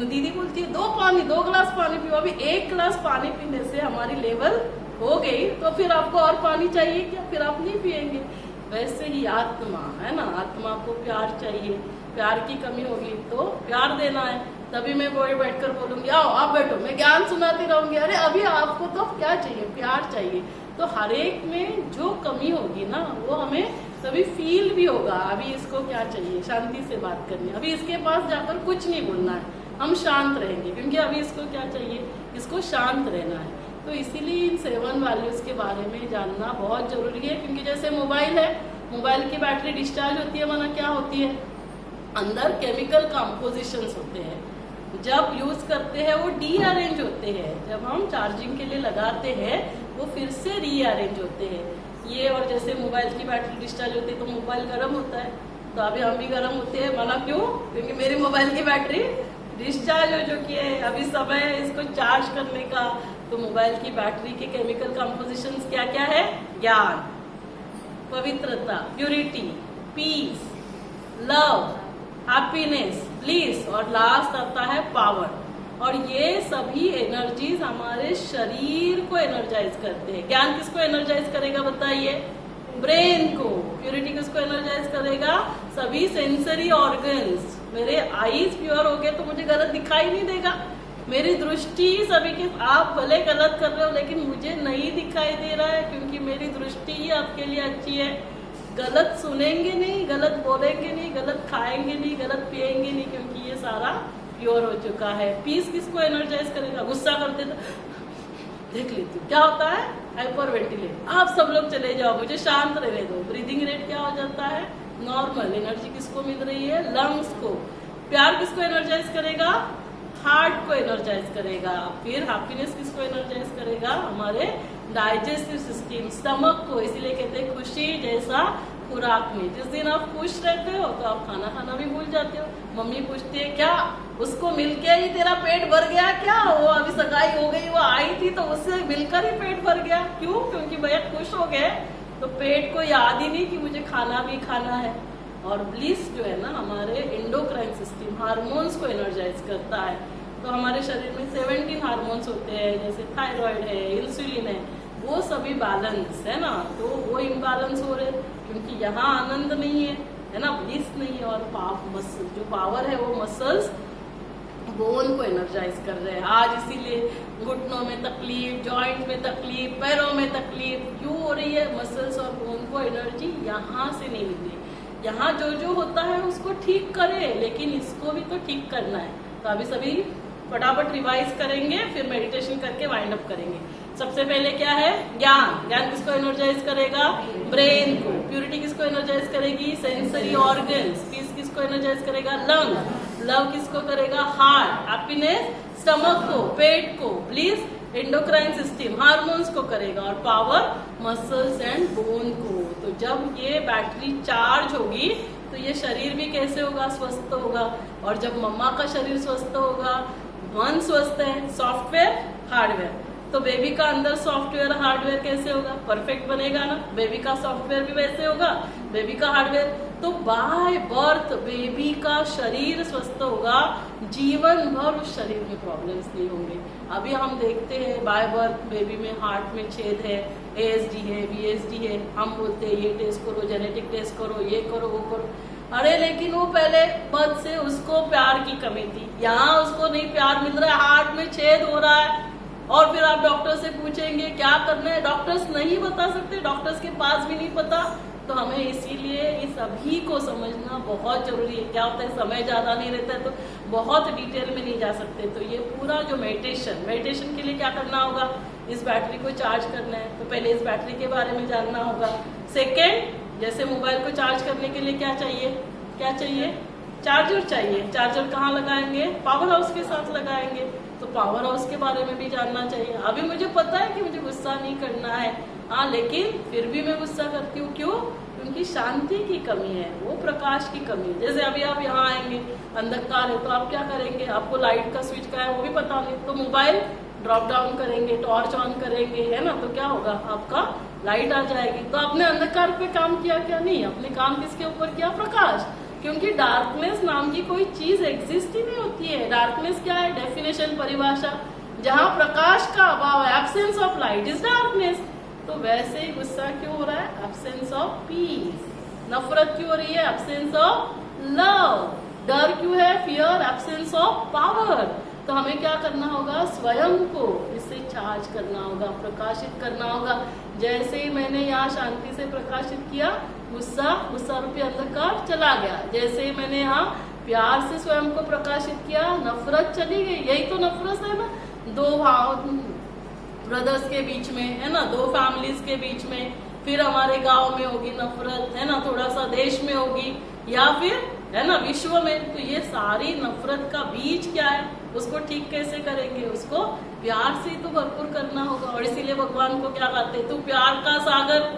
दीदी बोलती है 2 गिलास पानी पियो। अभी 1 गिलास पानी पीने से हमारी लेवल हो गई तो फिर आपको और पानी चाहिए क्या, फिर आप नहीं पिएंगे। वैसे ही आत्मा है ना, आत्मा को प्यार चाहिए, प्यार की कमी होगी तो प्यार देना है। तभी मैं बैठकर बोलूंगी आओ आप बैठो, मैं ज्ञान सुनाती रहूंगी। अरे अभी आपको तो क्या चाहिए, प्यार चाहिए। तो हर एक में जो कमी होगी ना वो हमें तभी फील भी होगा। अभी इसको क्या चाहिए, शांति से बात करनी है, अभी इसके पास जाकर कुछ नहीं बोलना है, हम शांत रहेंगे क्योंकि अभी इसको क्या चाहिए, इसको शांत रहना है। तो इसीलिए इन 7 वैल्यूज के बारे में जानना बहुत जरूरी है। क्योंकि जैसे मोबाइल है, मोबाइल की बैटरी डिस्चार्ज होती है, माना क्या होती है, अंदर केमिकल कंपोजिशंस होते हैं, जब यूज करते हैं वो रीअरेंज होते हैं, जब हम चार्जिंग के लिए लगाते हैं वो फिर से रीअरेंज होते हैं ये। और जैसे मोबाइल की बैटरी डिस्चार्ज होती है तो मोबाइल गर्म होता है, तो अभी हम भी गर्म होते हैं, माना क्यों, क्योंकि मेरी मोबाइल की बैटरी डिस्चार्ज हो चुकी है, अभी समय है इसको चार्ज करने का। तो मोबाइल की बैटरी के केमिकल कंपोजिशंस क्या क्या है, ज्ञान, पवित्रता, purity, peace, love, happiness, bliss, और लास्ट आता है पावर। और ये सभी एनर्जीज हमारे शरीर को एनर्जाइज करते हैं। ज्ञान किसको एनर्जाइज करेगा बताइए, ब्रेन को। प्यूरिटी किसको एनर्जाइज करेगा, सभी सेंसरी ऑर्गन्स। मेरे आईज प्योर हो गए तो मुझे गलत दिखाई नहीं देगा, मेरी दृष्टि सभी के, आप भले गलत कर रहे हो लेकिन मुझे नहीं दिखाई दे रहा है क्योंकि मेरी दृष्टि ही आपके लिए अच्छी है। गलत सुनेंगे नहीं, गलत बोलेंगे नहीं, गलत खाएंगे नहीं, गलत पिएंगे नहीं, क्योंकि ये सारा प्योर हो चुका है। पीस किसको एनर्जाइज करेगा, गुस्सा करते तो देख लेती हूँ क्या होता है, हाइपर वेंटिलेट। आप सब लोग चले जाओ, मुझे शांत रहने दो। ब्रीदिंग रेट क्या हो जाता है, नॉर्मल। एनर्जी किसको मिल रही है, लंग्स को। प्यार किसको एनर्जाइज करेगा, हार्ट को एनर्जाइज करेगा। फिर हैप्पीनेस किसको एनर्जाइज करेगा, हमारे डाइजेस्टिव सिस्टम, स्टमक को। इसीलिए कहते हैं खुशी जैसा खुराक में। जिस दिन आप खुश रहते हो तो आप खाना खाना भी भूल जाते हो। मम्मी पूछती है क्या उसको मिलके ही तेरा पेट भर गया क्या, वो अभी सगाई हो गई, वो आई थी तो उससे मिलकर ही पेट भर गया। क्यों, क्योंकि भैया खुश हो गए तो पेट को याद ही नहीं कि मुझे खाना भी खाना है। और ब्लिस जो है ना, हमारे एंडोक्राइन सिस्टम, हार्मोन्स को एनर्जाइज करता है। तो हमारे शरीर में 17 हार्मोन्स होते हैं, जैसे थायराइड है, इंसुलिन है, वो सभी बैलेंस है ना। तो वो इम्बैलेंस हो रहे क्योंकि यहाँ आनंद नहीं है ना, ब्लिस नहीं है। और मसल जो पावर है वो मसल्स बोन को एनर्जाइज कर रहे हैं आज। इसीलिए घुटनों में तकलीफ, जॉइंट में तकलीफ, पैरों में तकलीफ क्यों हो रही है, मसल्स और बोन को एनर्जी यहाँ से नहीं मिल रही। यहाँ जो जो होता है उसको ठीक करे, लेकिन इसको भी तो ठीक करना है। तो अभी सभी फटाफट रिवाइज करेंगे, फिर मेडिटेशन करके वाइंड अप करेंगे। सबसे पहले क्या है, ज्ञान। ज्ञान किसको एनर्जाइज करेगा, ब्रेन को। प्यूरिटी किसको एनर्जाइज करेगी, सेंसरी ऑर्गन्स। पीस किसको एनर्जाइज करेगा, लंग। लव किसको करेगा, हार्ट। हैप्पीनेस स्टमक को, पेट को। ब्लिस एंडोक्राइन सिस्टम, हार्मोन्स को करेगा। और पावर मसल्स एंड बोन को। तो जब ये बैटरी चार्ज होगी तो ये शरीर भी कैसे होगा, स्वस्थ होगा। और जब मम्मा का शरीर स्वस्थ होगा, मन स्वस्थ है, सॉफ्टवेयर हार्डवेयर। तो बेबी का अंदर सॉफ्टवेयर हार्डवेयर कैसे होगा, परफेक्ट बनेगा ना। बेबी का सॉफ्टवेयर भी वैसे होगा, बेबी का हार्डवेयर। तो बाय बर्थ बेबी का शरीर स्वस्थ होगा, जीवन भर उस शरीर में प्रॉब्लम्स नहीं होंगे। अभी हम देखते हैं बाय बर्थ बेबी में हार्ट में छेद है, ASD है, VSD है, हम बोलते हैं ये टेस्ट करो, जेनेटिक टेस्ट करो, ये करो, वो करो। अरे लेकिन वो पहले बर्थ से उसको प्यार की कमी थी, यहाँ उसको नहीं प्यार मिल रहा है, हार्ट में छेद हो रहा है। और फिर आप डॉक्टर से पूछेंगे क्या करना है, डॉक्टर्स नहीं बता सकते, डॉक्टर्स के पास भी नहीं पता। तो हमें इसीलिए इस सभी को समझना बहुत जरूरी है। क्या होता है, समय ज्यादा नहीं रहता है तो बहुत डिटेल में नहीं जा सकते। तो ये पूरा जो मेडिटेशन के लिए क्या करना होगा, इस बैटरी को चार्ज करना है तो पहले इस बैटरी के बारे में जानना होगा। सेकेंड, जैसे मोबाइल को चार्ज करने के लिए क्या चाहिए, चार्जर चाहिए। चार्जर कहाँ लगाएंगे, पावर हाउस के साथ लगाएंगे। तो पावर हाउस के बारे में भी जानना चाहिए। अभी मुझे पता है कि मुझे गुस्सा नहीं करना है, हाँ, लेकिन फिर भी मैं गुस्सा करती हूँ। क्यों, क्योंकि शांति की कमी है, वो प्रकाश की कमी है। जैसे अभी आप यहाँ आएंगे, अंधकार है तो आप क्या करेंगे, आपको लाइट का स्विच का है वो भी पता नहीं, तो मोबाइल ड्रॉप डाउन करेंगे, टॉर्च ऑन करेंगे, है ना, तो क्या होगा, आपका लाइट आ जाएगी। तो आपने अंधकार पे काम किया क्या, नहीं, अपने काम किसके ऊपर किया, प्रकाश। क्योंकि डार्कनेस नाम की कोई चीज एग्जिस्ट ही नहीं होती है। डार्कनेस क्या है, डेफिनेशन, परिभाषा, जहाँ प्रकाश का अभाव है, absence of light is darkness. तो वैसे ही गुस्सा क्यों हो रहा है? Absence of peace. नफरत क्यों हो रही है? Absence of love. डर क्यों है? Fear, absence of power. तो हमें क्या करना होगा? स्वयं को इससे चार्ज करना होगा, प्रकाशित करना होगा। जैसे ही मैंने यहाँ शांति से प्रकाशित किया, गुस्सा रूपी अंधकार चला गया। जैसे ही मैंने यहाँ प्यार से स्वयं को प्रकाशित किया, नफरत चली गई। यही तो नफरत है ना, दो भाव ब्रदर्स के बीच में, है ना, दो फैमिलीज के बीच में, फिर हमारे गांव में होगी नफरत, है ना, थोड़ा सा देश में होगी, या फिर है ना विश्व में। तो ये सारी नफरत का बीज क्या है? उसको ठीक कैसे करेंगे? उसको प्यार से तो भरपूर करना होगा। और इसीलिए भगवान को क्या कहते हैं? तू प्यार का सागर।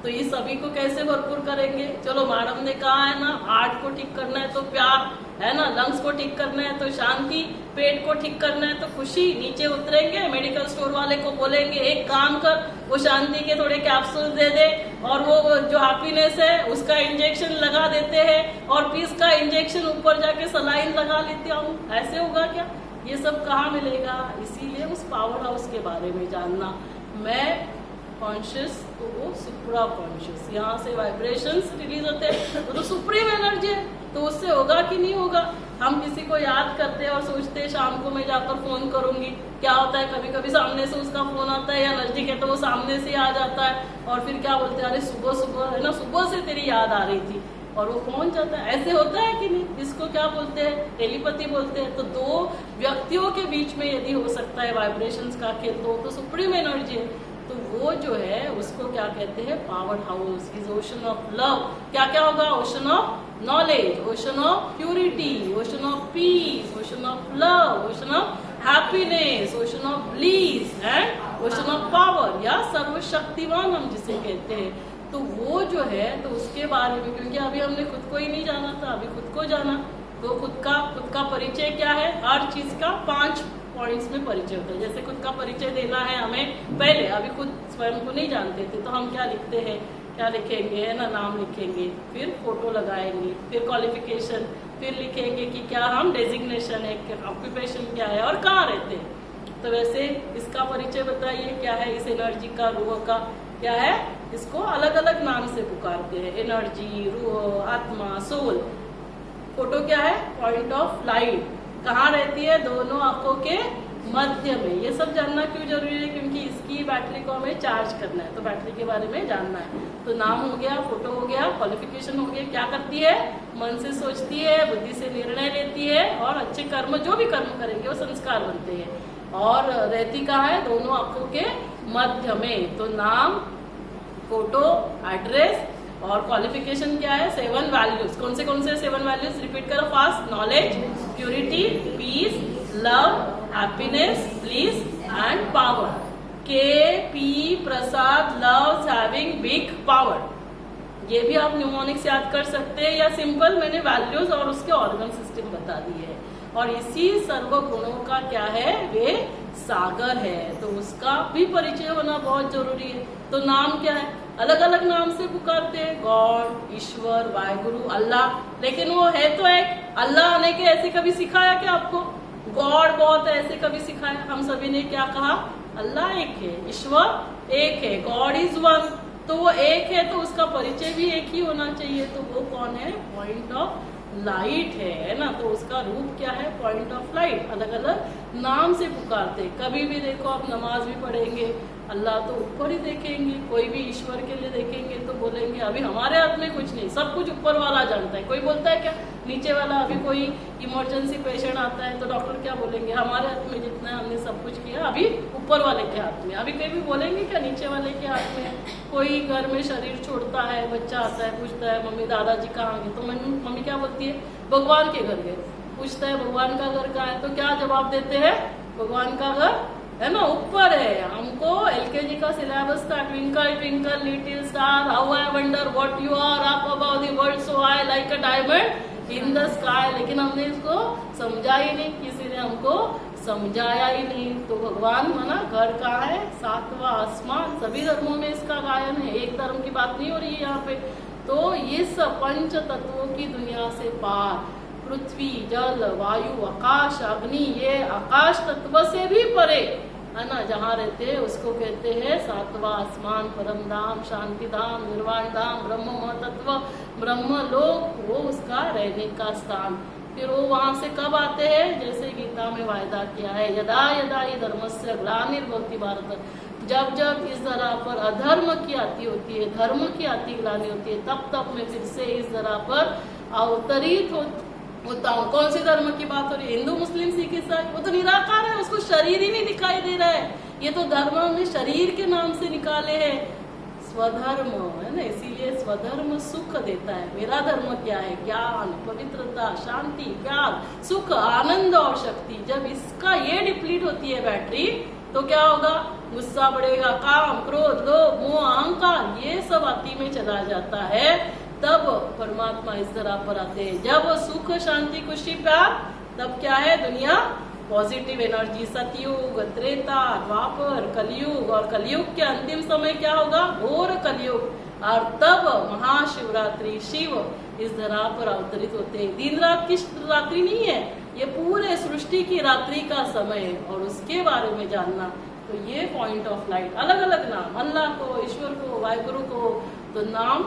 तो ये सभी को कैसे भरपूर करेंगे? चलो मैडम ने कहा है ना, हार्ट को ठीक करना है तो प्यार, है ना, लंग्स को ठीक करना है तो शांति, पेट को ठीक करना है तो खुशी। नीचे उतरेंगे, मेडिकल स्टोर वाले को बोलेंगे एक काम कर, वो शांति के थोड़े कैप्सूल दे दे, और वो जो हैप्पीनेस है उसका इंजेक्शन लगा देते हैं, और पीस का इंजेक्शन ऊपर जाके सलाइन लगा लेते हूँ। ऐसे होगा क्या? ये सब कहाँ मिलेगा? इसीलिए उस पावर हाउस के बारे में जानना। मैं कॉन्शियस तो वो सुप्रा कॉन्शियस, यहाँ से वाइब्रेशंस रिलीज होते हैं, वो तो सुप्रीम एनर्जी है। तो उससे होगा कि नहीं होगा? हम किसी को याद करते हैं और सोचते हैं शाम को मैं जाकर फोन करूंगी। क्या होता है, कभी कभी सामने से उसका फोन आता है, या नजदीक है तो वो सामने से आ जाता है, और फिर क्या बोलते हैं, अरे सुबह सुबह, है ना, सुबह से तेरी याद आ रही थी, और वो पहुंच जाता है। ऐसे होता है कि नहीं? इसको क्या बोलते हैं? टेलीपैथी बोलते हैं। तो दो व्यक्तियों के बीच में यदि हो सकता है वाइब्रेशंस का खेल, तो सुप्रीम एनर्जी है। तो वो जो है उसको क्या कहते हैं? Power house is ocean of love. क्या क्या होगा? Ocean of knowledge, ocean of purity, ocean of peace, ocean of love, ocean of happiness, ocean of bliss and ocean of power, या सर्वशक्तिवान हम जिसे कहते हैं। तो वो जो है, तो उसके बारे में, क्योंकि अभी हमने खुद को ही नहीं जाना था, अभी खुद को जाना। तो खुद का परिचय क्या है? हर चीज का 5 पॉइंट्स में परिचय होता है। जैसे खुद का परिचय देना है हमें पहले, अभी खुद स्वयं को नहीं जानते थे, तो हम क्या लिखते हैं, क्या लिखेंगे, है ना, नाम लिखेंगे, फिर फोटो लगाएंगे, फिर क्वालिफिकेशन, फिर लिखेंगे कि क्या हम डेजिग्नेशन है, ऑक्यूपेशन क्या है, और कहाँ रहते हैं। तो वैसे इसका परिचय बताइए क्या है? इस एनर्जी का, रूह का क्या है? इसको अलग अलग नाम से पुकारते हैं, एनर्जी, रूह, आत्मा, सोल। फोटो क्या है? Point of light. कहाँ रहती है? दोनों आंखों के मध्य में। ये सब जानना क्यों जरूरी है? क्योंकि इसकी बैटरी को हमें चार्ज करना है, तो बैटरी के बारे में जानना है। तो नाम हो गया, फोटो हो गया, क्वालिफिकेशन हो गया। क्या करती है? मन से सोचती है, बुद्धि से निर्णय लेती है, और अच्छे कर्म, जो भी कर्म करेंगे वो संस्कार बनते हैं। और रहती कहाँ है? दोनों आंखों के मध्य में। तो नाम, फोटो, एड्रेस, और क्वालिफिकेशन क्या है? 7 वैल्यूज। कौन से 7 वैल्यूज? रिपीट करो fast. Knowledge, purity, peace, love, happiness, bliss and power. KP Prasad loves having big power. ये भी आप न्यूमोनिक्स याद कर सकते हैं, या सिंपल मैंने वैल्यूज और उसके ऑर्गन सिस्टम बता दिए है। और इसी सर्व गुणों का क्या है? वे सागर है। तो उसका भी परिचय होना बहुत जरूरी है। तो नाम क्या है? अलग अलग नाम से पुकारते हैं, गॉड, ईश्वर, वाहिगुरु, अल्लाह। लेकिन वो है तो एक। अल्लाह आने के ऐसे कभी सिखाया क्या आपको? गॉड बहुत है, ऐसे कभी सिखाया? हम सभी ने क्या कहा? अल्लाह एक है, ईश्वर एक है, गॉड इज वन। तो वो एक है, तो उसका परिचय भी एक ही होना चाहिए। तो वो कौन है? पॉइंट ऑफ लाइट है ना। तो उसका रूप क्या है? Point of light. अलग अलग नाम से पुकारते। कभी भी देखो आप नमाज भी पढ़ेंगे, अल्लाह तो ऊपर ही देखेंगे, कोई भी ईश्वर के लिए देखेंगे तो बोलेंगे अभी हमारे हाथ में कुछ नहीं, सब कुछ ऊपर वाला जानता है। कोई बोलता है क्या नीचे वाला? अभी कोई इमरजेंसी पेशेंट आता है तो डॉक्टर क्या बोलेंगे? हमारे हाथ में जितना है हमने सब कुछ किया, अभी ऊपर वाले के हाथ में। अभी कहीं भी बोलेंगे क्या नीचे वाले के हाथ में? कोई घर में शरीर छोड़ता है, बच्चा आता है, पूछता है मम्मी दादाजी कहाँ गए, तो मम्मी क्या बोलती है? भगवान के घर गए। पूछता है भगवान का घर कहाँ है, तो क्या जवाब देते हैं? भगवान का घर है ना ऊपर है। हमको LKG का सिलेबस था, twinkle twinkle little star, how I wonder what you are, up above the world so high like a diamond in the sky. लेकिन हमने इसको समझा ही नहीं, किसी ने हमको समझाया ही नहीं। तो भगवान माना घर कहाँ है? 7वां आसमान। सभी धर्मों में इसका गायन है, एक धर्म की बात नहीं हो रही है यहाँ पे। तो इस पंच तत्वों की दुनिया से पार पृथ्वी, जल, वायु, आकाश, अग्नि, ये आकाश तत्व से भी परे है ना जहाँ रहते हैं उसको कहते हैं सातवां आसमान, परम धाम, शांति धाम, निर्वाण धाम, ब्रह्म महतत्व, ब्रह्म लोक, वो उसका रहने का स्थान। फिर वो वहां से कब आते हैं? जैसे गीता में वायदा किया है, यदा यदा ही धर्मस्य ग्लानिर्भवति भारत, जब जब इस धरा पर अधर्म की आती होती है, धर्म की आती ग्लानि होती है, तब तब मैं फिर से इस धरा पर अवतरित होता हूँ। कौन सी धर्म की बात हो रही है? हिंदू, मुस्लिम, सिख, ईसाई, वो तो निराकार है, उसको शरीर ही नहीं दिखाई दे रहा है। ये तो धर्म में शरीर के नाम से निकाले हैं। स्वधर्म है ना, इसीलिए स्वधर्म सुख देता है। मेरा धर्म क्या है? ज्ञान, पवित्रता, शांति, प्यार, सुख, आनंद और शक्ति। जब इसका ये डिप्लीट होती है बैटरी, तो क्या होगा? गुस्सा बढ़ेगा, काम, क्रोध, लोभ, मोह, अहंकार, ये सब अति में चला जाता है। तब परमात्मा इस तरह पर आते हैं। जब सुख, शांति, खुशी, प्यार, तब क्या है? दुनिया पॉजिटिव एनर्जी। सतयुग, त्रेता, द्वापर, कलयुग, और कलयुग के अंतिम समय क्या होगा? घोर कलयुग। और तब महाशिवरात्रि, शिव इस धरा पर अवतरित होते हैं। दिन रात की रात्रि नहीं है, ये पूरे सृष्टि की रात्रि का समय है। और उसके बारे में जानना, तो ये पॉइंट ऑफ लाइट, अलग अलग नाम, अल्लाह को, ईश्वर को, वाहिगुरु को, तो नाम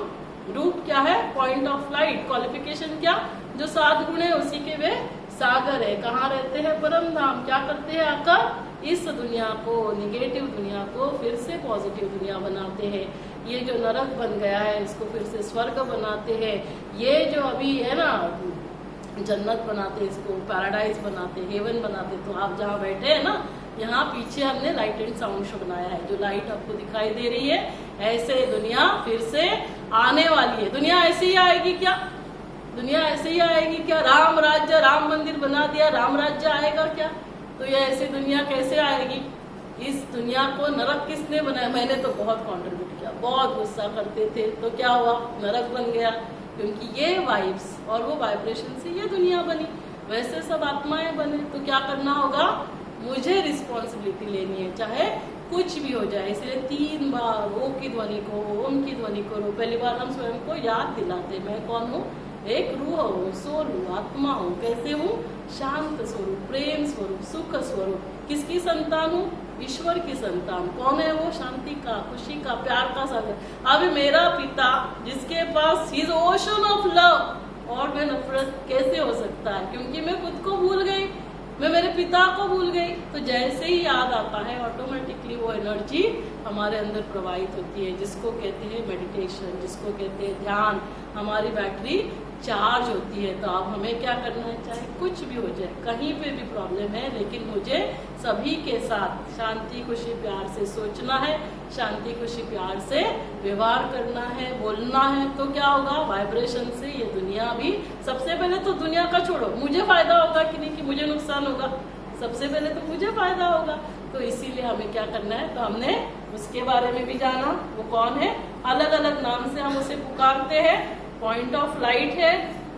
रूप क्या है? Point of light. क्वालिफिकेशन क्या? जो 7 गुण है उसी के वे सागर है। कहाँ रहते हैं? परम धाम। क्या करते हैं? आकर इस दुनिया को, निगेटिव दुनिया को फिर से पॉजिटिव दुनिया बनाते हैं। ये जो नरक बन गया है इसको फिर से स्वर्ग बनाते हैं। ये जो अभी है ना जन्नत बनाते, इसको पैराडाइज बनाते, हेवन बनाते। तो आप जहाँ बैठे हैं ना, यहाँ पीछे हमने लाइट एंड साउंड शो बनाया है। जो लाइट आपको दिखाई दे रही है, ऐसे दुनिया फिर से आने वाली है। दुनिया ऐसे ही आएगी क्या? दुनिया ऐसे ही आएगी क्या? राम राज्य, राम मंदिर बना दिया, राम राज्य आएगा क्या? तो ये ऐसी दुनिया कैसे आएगी? इस दुनिया को नरक किसने बनाया? मैंने तो बहुत कॉन्ट्रीब्यूट किया, बहुत गुस्सा करते थे, तो क्या हुआ? नरक बन गया। क्योंकि ये वाइब्स और वो वाइब्रेशन से ये दुनिया बनी। वैसे सब आत्माएं बने, तो क्या करना होगा? मुझे रिस्पॉन्सिबिलिटी लेनी है, चाहे कुछ भी हो जाए। इसलिए 3 बार ओ की ध्वनि को, ओम की ध्वनि करो। पहली बार हम स्वयं को याद दिलाते, मैं कौन हूँ? एक रूह हूँ, सोल हूँ, आत्मा हूँ। कैसे हूँ? शांत स्वरूप, प्रेम स्वरूप, सुख स्वरूप। किसकी संतान हूँ? ईश्वर की संतान। कौन है वो? शांति का, खुशी का, प्यार का सागर। अब मेरा पिता जिसके पास हिज ओशन ऑफ लव, और मैं नफरत कैसे हो सकता है? क्योंकि मैं खुद को भूल गई, मैं मेरे पिता को भूल गई। तो जैसे ही याद आता है, ऑटोमेटिकली वो एनर्जी हमारे अंदर प्रवाहित होती है, जिसको कहते हैं मेडिटेशन, जिसको कहते हैं ध्यान। हमारी बैटरी चार्ज होती है। तो अब हमें क्या करना है? चाहे कुछ भी हो जाए, कहीं पे भी प्रॉब्लम है, लेकिन मुझे सभी के साथ शांति, खुशी, प्यार से सोचना है, शांति, खुशी, प्यार से व्यवहार करना है, बोलना है। तो क्या होगा? वाइब्रेशन से ये दुनिया भी, सबसे पहले तो दुनिया का छोड़ो, मुझे फायदा होगा कि नहीं, कि मुझे नुकसान होगा? सबसे पहले तो मुझे फायदा होगा। तो इसीलिए हमें क्या करना है? तो हमने उसके बारे में भी जाना। वो कौन है? अलग अलग नाम से हम उसे पुकारते हैं। पॉइंट ऑफ लाइट है,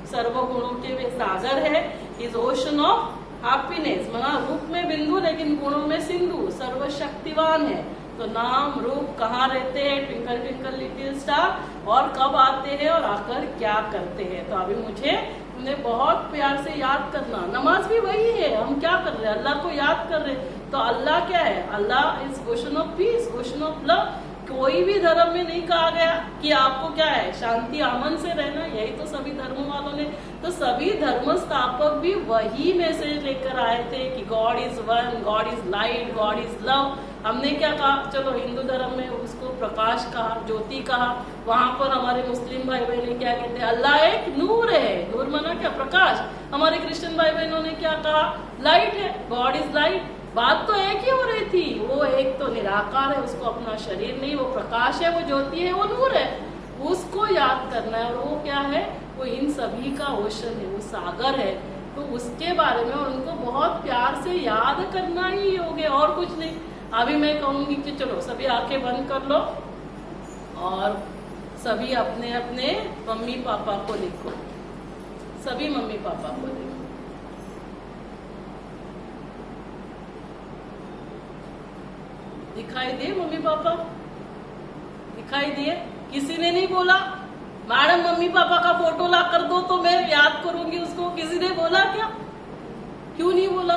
सर्वगुणों के वे सागर है, इज ओशन ऑफ हैप्पीनेस। मतलब रूप में बिंदु लेकिन गुणों में सिंधु, सर्वशक्तिवान है। तो नाम रूप कहाँ रहते हैं? Twinkle twinkle little star. और कब आते हैं और आकर क्या करते हैं? तो अभी मुझे उन्हें बहुत प्यार से याद करना। नमाज भी वही है, हम क्या कर रहे हैं? अल्लाह को याद कर रहे हैं। तो अल्लाह क्या है? Allah is ocean of peace, ocean of love. कोई भी धर्म में नहीं कहा गया कि आपको क्या है? शांति, अमन से रहना। यही तो सभी धर्मों वालों ने, तो सभी धर्म स्थापक भी वही मैसेज लेकर आए थे कि God is one, God is light, God is love. हमने क्या कहा? चलो हिंदू धर्म में उसको प्रकाश कहा, ज्योति कहा। वहां पर हमारे मुस्लिम भाई बहन क्या कहते हैं? अल्लाह एक नूर है। नूर माना क्या? प्रकाश। हमारे क्रिश्चियन भाई बहनों ने क्या कहा? लाइट है, गॉड इज लाइट। बात तो एक ही हो रही थी। वो एक तो निराकार है, उसको अपना शरीर नहीं, वो प्रकाश है, वो ज्योति है, वो नूर है। उसको याद करना है। और वो क्या है? वो इन सभी का ओशन है, वो सागर है। तो उसके बारे में और उनको बहुत प्यार से याद करना ही होगा, और कुछ नहीं। अभी मैं कहूंगी कि चलो सभी आंखें बंद कर लो और सभी अपने अपने मम्मी पापा को लिखो। सभी मम्मी पापा को लिखो। दिखाई दिए मम्मी पापा? दिखाई दिए? किसी ने नहीं बोला? मैडम मम्मी पापा का फोटो ला कर दो तो मैं याद करूंगी उसको, किसी ने बोला क्या? क्यों नहीं बोला?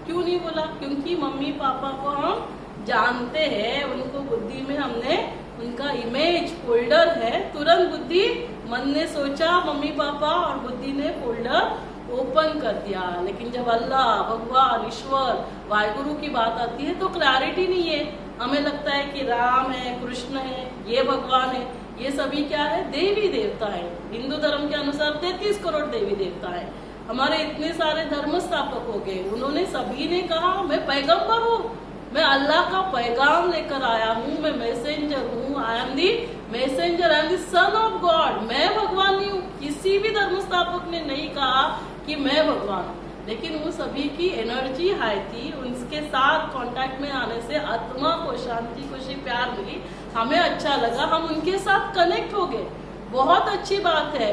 क्यों नहीं बोला? क्योंकि मम्मी पापा को हम जानते हैं, उनको बुद्धि में हमने उनका इमेज फोल्डर है, तुरंत बुद्धि मन ने सोचा मम्मी पापा और बुद्धि ने फोल्डर ओपन कर दिया। लेकिन जब अल्लाह, भगवान, ईश्वर, वाहिगुरु की बात आती है तो क्लैरिटी नहीं है। हमें लगता है कि राम है, कृष्ण है, ये भगवान है, ये सभी क्या है? देवी देवता है। हिंदू धर्म के अनुसार 33 करोड़ देवी देवता है। हमारे इतने सारे धर्म स्थापक हो गए, उन्होंने सभी ने कहा मैं पैगंबर हूँ, मैं अल्लाह का पैगाम लेकर आया हूँ, मैं मैसेंजर हूँ, I am the messenger, I am the son of God. मैं भगवान नहीं हूँ। किसी भी धर्म स्थापक ने नहीं कहा कि मैं भगवान हूँ। लेकिन वो सभी की एनर्जी हाई थी, उनके साथ कांटेक्ट में आने से आत्मा को शांति, खुशी, प्यार मिली, हमें अच्छा लगा, हम उनके साथ कनेक्ट हो गए। बहुत अच्छी बात है।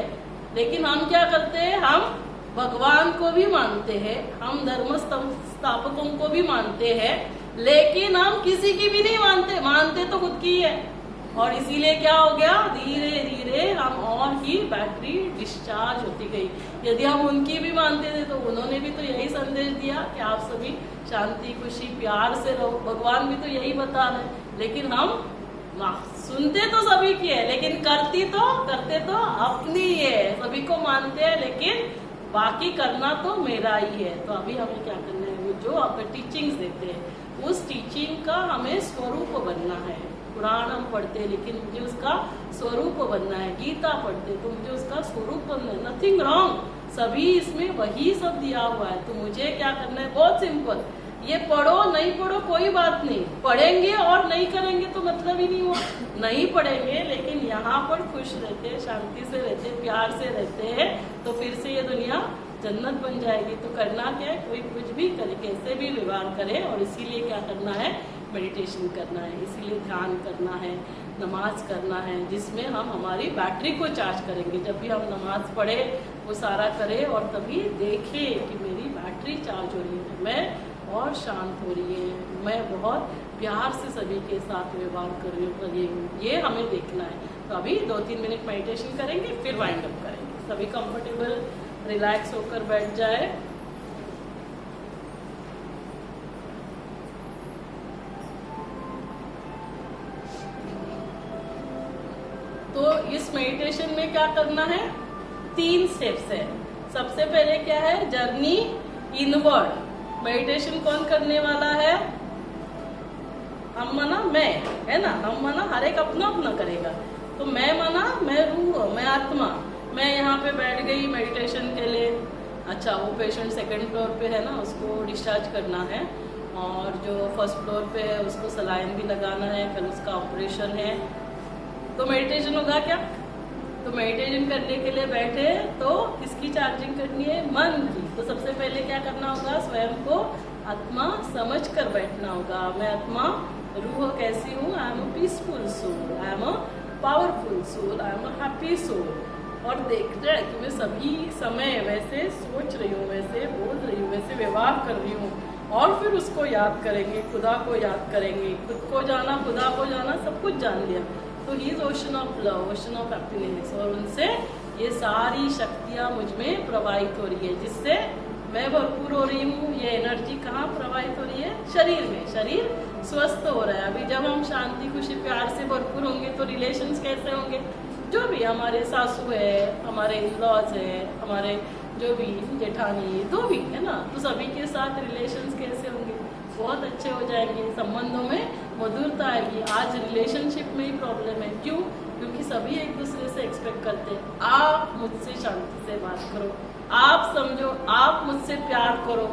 लेकिन हम क्या करते हैं? हम भगवान को भी मानते हैं, हम धर्म स्थापकों को भी मानते हैं, लेकिन हम किसी की भी नहीं मानते, मानते तो खुद की है। और इसीलिए क्या हो गया? धीरे धीरे हम और ही बैटरी डिस्चार्ज होती गई। यदि हम उनकी भी मानते थे तो उन्होंने भी तो यही संदेश दिया कि आप सभी शांति, खुशी, प्यार से रहो। भगवान भी तो यही बता रहे। लेकिन हम सुनते तो सभी की है, लेकिन करते तो अपनी है। सभी को मानते हैं, लेकिन बाकी करना तो मेरा ही है। तो अभी हमें क्या करना है? वो जो आप टीचिंग्स देते हैं, उस टीचिंग का हमें स्वरूप बनना है। पुराण हम पढ़ते, लेकिन मुझे उसका स्वरूप बनना है। गीता पढ़ते तो मुझे उसका स्वरूप बनना है। नथिंग रॉन्ग, सभी इसमें वही सब दिया हुआ है। तो मुझे क्या करना है? बहुत सिंपल, ये पढ़ो नहीं पढ़ो कोई बात नहीं, पढ़ेंगे और नहीं करेंगे तो मतलब ही नहीं हुआ। नहीं पढ़ेंगे लेकिन यहाँ पर खुश रहते, शांति से रहते, प्यार से रहते हैं, तो फिर से ये दुनिया जन्नत बन जाएगी। तो करना क्या है? कोई कुछ भी करे, कैसे भी व्यवहार करे, और इसीलिए क्या करना है? मेडिटेशन करना है, इसीलिए ध्यान करना है, नमाज करना है, जिसमें हम हमारी बैटरी को चार्ज करेंगे। जब भी हम नमाज पढ़े, वो सारा करें और तभी देखें कि मेरी बैटरी चार्ज हो रही है, मैं और शांत हो रही है, मैं बहुत प्यार से सभी के साथ व्यवहार कर रही हूँ। ये हमें देखना है। तो अभी 2-3 मिनट मेडिटेशन करेंगे, फिर वाइंड अप करेंगे। सभी कंफर्टेबल रिलैक्स होकर बैठ जाए। तो इस मेडिटेशन में क्या करना है? 3 स्टेप्स है। सबसे पहले क्या है? Journey inward. मेडिटेशन कौन करने वाला है? हम माना मैं, है ना? हम माना हर एक अपना अपना करेगा। तो मैं माना मैं रूह, मैं आत्मा, मैं यहाँ पे बैठ गई मेडिटेशन के लिए। अच्छा, वो पेशेंट 2nd फ्लोर पे है ना, उसको डिस्चार्ज करना है, और जो 1st फ्लोर पे है उसको सलाइन भी लगाना है, कल उसका ऑपरेशन है। तो मेडिटेशन होगा क्या? तो मेडिटेशन करने के लिए बैठे तो किसकी चार्जिंग करनी है? मन की। तो सबसे पहले क्या करना होगा? स्वयं को आत्मा समझ कर बैठना होगा। मैं आत्मा, रूह कैसी हूँ? I am a peaceful soul, I am a powerful soul, I am a happy soul. और देख रहे हैं कि मैं सभी समय वैसे सोच रही हूँ, वैसे बोल रही हूँ, वैसे व्यवहार कर रही हूँ। और फिर उसको याद करेंगे, खुदा को याद करेंगे। खुद को जाना, खुदा को जाना, सब कुछ जान लिया। तो he is ocean of love, ocean of happiness, और उनसे ये सारी शक्तियाँ मुझ में प्रवाहित हो रही है, जिससे मैं भरपूर हो रही हूँ। ये एनर्जी कहाँ प्रवाहित हो रही है? शरीर में। शरीर स्वस्थ हो रहा है। अभी जब हम शांति, खुशी, प्यार से भरपूर होंगे तो रिलेशंस कैसे होंगे? जो भी हमारे सासू है, हमारे इन-लॉज है, हमारे जो भी जेठानी, जो भी है ना, तो सभी के साथ रिलेशंस कैसे होंगे? बहुत अच्छे हो जाएंगे। संबंधों में मधुरता आएगी। आज रिलेशनशिप में ही प्रॉब्लम है। क्यों? क्योंकि सभी एक दूसरे से एक्सपेक्ट करते हैं आप मुझसे शांति से बात करो, आप समझो, आप मुझसे प्यार करो।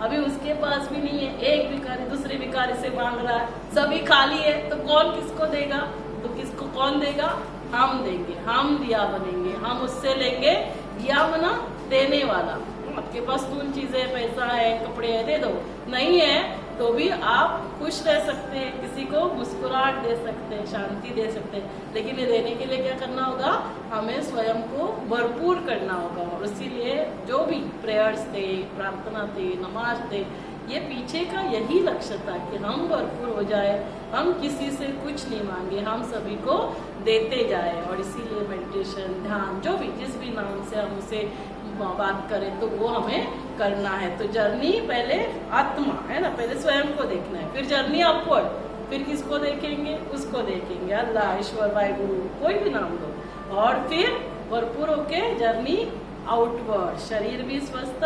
अभी उसके पास भी नहीं है, एक भिखारी दूसरे भिखारी से मांग रहा है, सभी खाली है, तो कौन किसको देगा? तो किसको कौन देगा? हम देंगे, हम दिया बनेंगे, हम उससे लेंगे। दिया बना देने वाला। आपके पास स्थूल चीजें, पैसा है, कपड़े है, दे दो। नहीं है तो भी आप खुश रह सकते हैं, किसी को मुस्कुराहट दे सकते हैं, शांति दे सकते हैं। लेकिन ये देने के लिए क्या करना होगा? हमें स्वयं को भरपूर करना होगा। और इसीलिए जो भी प्रेयर्स थे, प्रार्थना थे, नमाज थे, ये पीछे का यही लक्ष्य था कि हम भरपूर हो जाए, हम किसी से कुछ नहीं मांगे, हम सभी को देते जाए। और इसीलिए मेडिटेशन, ध्यान, जो भी जिस भी नाम से हम उसे बात करें तो वो हमें करना है। तो जर्नी पहले आत्मा है ना, पहले स्वयं को देखना है, फिर जर्नी अपवर्ड, फिर किसको देखेंगे, उसको देखेंगे, अल्लाह, ईश्वर, वाहिगुरु, कोई भी नाम दो। और फिर भरपूर होके जर्नी आउटवर्ड, शरीर भी स्वस्थ,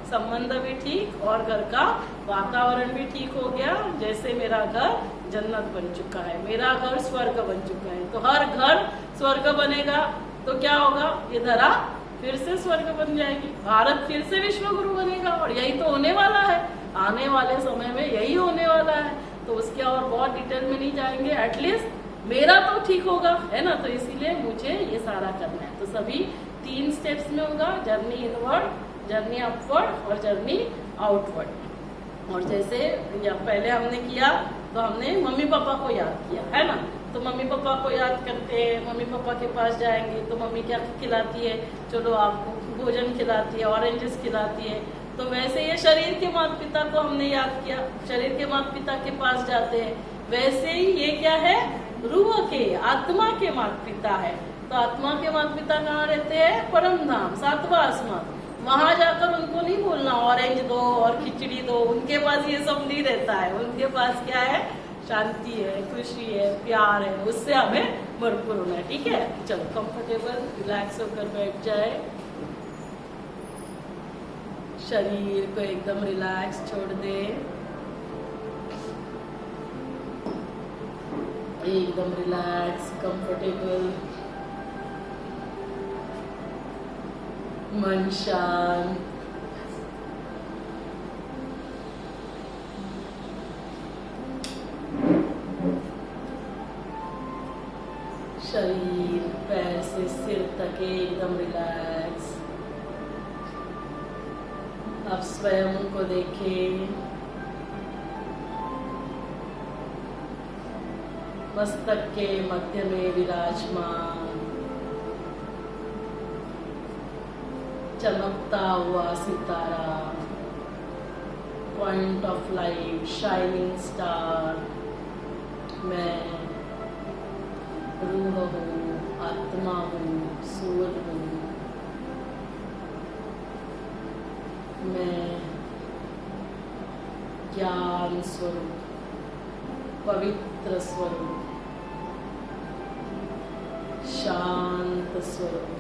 संबंध भी ठीक और घर का वातावरण भी ठीक हो गया। जैसे मेरा घर जन्नत बन चुका है, मेरा घर स्वर्ग बन चुका है, तो हर घर स्वर्ग बनेगा तो क्या होगा, ये धरा फिर से स्वर्ग बन जाएगी, भारत फिर से विश्व गुरु बनेगा। और यही तो होने वाला है, आने वाले समय में यही होने वाला है। तो उसके और बहुत डिटेल में नहीं जाएंगे, एटलीस्ट मेरा तो ठीक होगा, है ना। तो इसीलिए मुझे ये सारा करना है। तो सभी 3 स्टेप्स में होगा, जर्नी इनवर्ड, जर्नी अपवर्ड और जर्नी आउटवर्ड। और जैसे पहले हमने किया तो हमने मम्मी पापा को याद किया, है ना। तो मम्मी पापा को याद करते हैं, मम्मी पापा के पास जाएंगे तो मम्मी क्या खिलाती है, चलो आपको भोजन खिलाती है, ऑरेंजेस खिलाती है। तो वैसे ये शरीर के माता पिता को हमने याद किया, शरीर के माता पिता के पास जाते हैं। वैसे ही ये क्या है, रूह के, आत्मा के माता पिता है। तो आत्मा के माता पिता कहाँ रहते हैं, परम धाम, 7वां आसमान। वहां जाकर उनको नहीं बोलना ऑरेंज दो और खिचड़ी दो, उनके पास ये सब नहीं रहता है। उनके पास क्या है, शांति है, खुशी है, प्यार है, उससे हमें भरपूर होना है। ठीक है, चलो कंफर्टेबल रिलैक्स होकर बैठ जाए, शरीर को एकदम रिलैक्स छोड़ दे, एकदम रिलैक्स, कंफर्टेबल, मन शांत। शरीर पैर से सिर तक एकदम रिलैक्स। अब स्वयं को देखें, मस्तक के मध्य में विराजमान, चमकता हुआ सितारा, point of light, shining star. मैं रूह हूँ, आत्मा हूँ, सूर्य हूँ। मैं ज्ञान स्वरूप, पवित्र स्वरूप, शांत स्वरूप,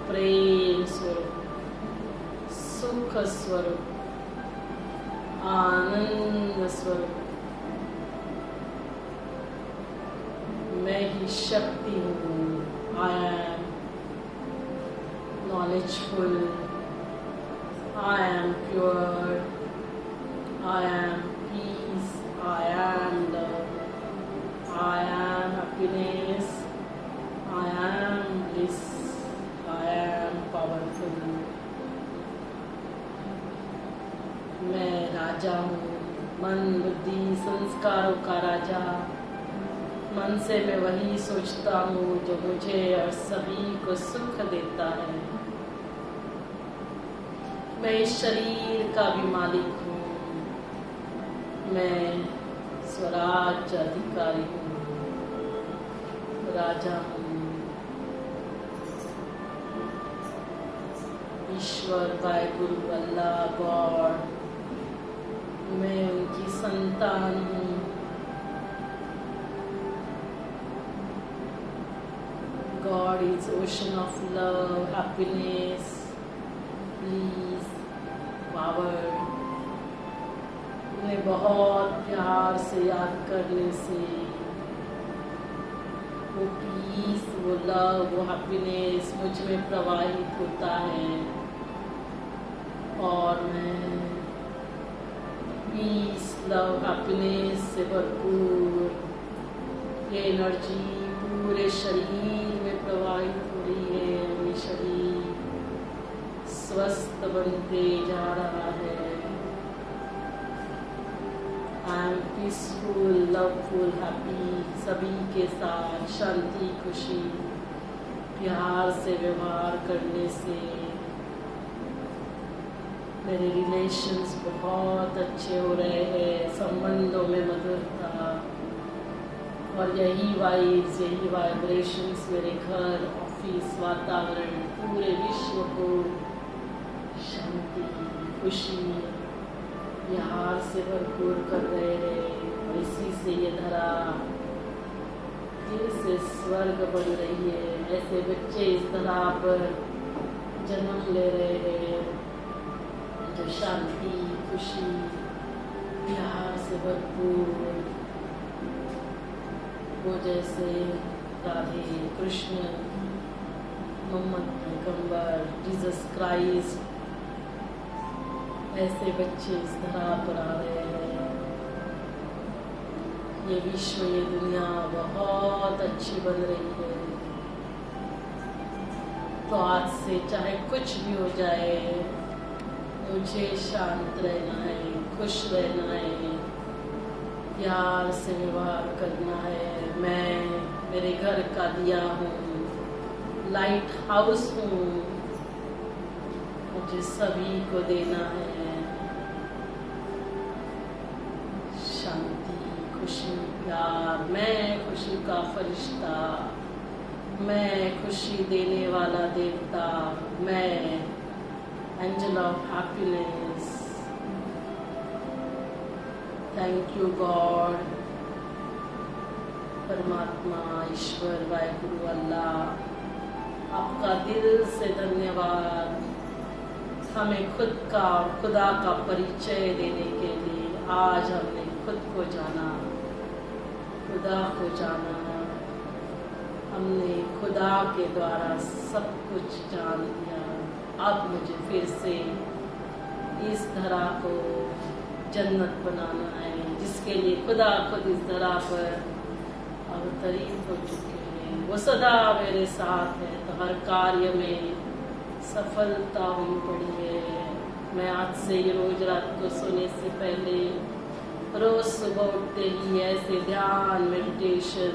प्रेम स्वरूप, सुख स्वरूप, आनंद स्वरूप। मैं ही शक्ति हूँ। I am knowledgeful, I am pure, I am peace, I am love, I am happiness, I am bliss, I am powerful. मैं राजा हूँ, मन बुद्धि संस्कारों का राजा। मन से मैं वही सोचता हूँ जो मुझे और सभी को सुख देता है। मैं इस शरीर का भी मालिक हूँ। मैं स्वराज अधिकारी हूँ, राजा हूँ। ईश्वर, वाहिगुरु, अल्लाह, गॉड, मैं उनकी संतान हूँ। God is ocean of love, happiness, peace, power. उन्हें बहुत प्यार से याद करने से वो पीस, वो लव, वो हैप्पीनेस मुझ में प्रवाहित होता है। और मैं पीस, लव, हैप्पीनेस से भरपूर ये एनर्जी पूरे शरीर में प्रवाहित हो रही है। ये शरीर स्वस्थ बनते जा रहा है। I am peaceful, loveful, happy. सभी के साथ शांति, खुशी, प्यार से व्यवहार करने से मेरे रिलेशंस बहुत अच्छे हो रहे हैं, संबंधों में मधुरता, और यही वाइब्स, यही वाइब्रेशंस मेरे घर, ऑफिस, वातावरण, पूरे विश्व को शांति, खुशी, प्यार से भरपूर कर रहे हैं। और इसी से ये धरा जिनसे स्वर्ग बन रही है, ऐसे बच्चे इस धरा पर जन्म ले रहे हैं जो शांति, खुशी, प्यार से भरपूर, वो जैसे राधे कृष्ण, मोहम्मद पैगंबर, जीसस क्राइस्ट, ऐसे बच्चे इस धरा पर आ रहे हैं। ये विश्व, ये दुनिया बहुत अच्छी बन रही है। तो आज से चाहे कुछ भी हो जाए, मुझे शांत रहना है, खुश रहना है, प्यार से व्यवहार करना है। मैं मेरे घर का दिया हूँ, लाइट हाउस हूँ, मुझे सभी को देना है शांति, खुशी, प्यार। मैं खुशी का फरिश्ता, मैं खुशी देने वाला देवता, मैं angel of happiness. Thank you God, परमात्मा, ईश्वर, वाहिगुरु, अल्लाह, आपका दिल से धन्यवाद हमें खुद का और खुदा का परिचय देने के लिए। आज हमने खुद को जाना, खुदा को जाना, हमने खुदा के द्वारा सब कुछ जान लिया। अब मुझे फिर से इस धरा को जन्नत बनाना है, जिसके लिए खुदा खुद इस धरा पर अवतरित हो चुके हैं। वो सदा मेरे साथ है, तो हर कार्य में सफलता हुई पड़ी है। मैं आज से ये रोज रात को सोने से पहले, रोज सुबह उठते ही ऐसे ध्यान, मेडिटेशन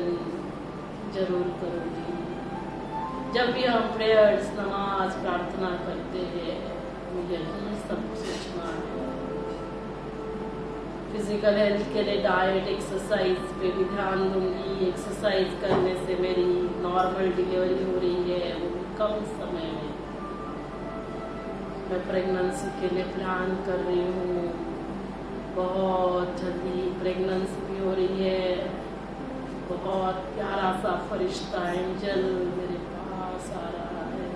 जरूर करूँगी। जब भी हम प्रेयर्स, नमाज, प्रार्थना करते हैं, मुझे यही सब सोचना है। फिजिकल हेल्थ के लिए डाइट, एक्सरसाइज पे भी ध्यान दूंगी। एक्सरसाइज करने से मेरी नॉर्मल डिलीवरी हो रही है, वो भी कम समय में। मैं प्रेगनेंसी के लिए प्लान कर रही हूँ, बहुत जल्दी प्रेगनेंसी भी हो रही है। बहुत प्यारा सा फरिश्ता एंजल मेरे पास आ रहा है।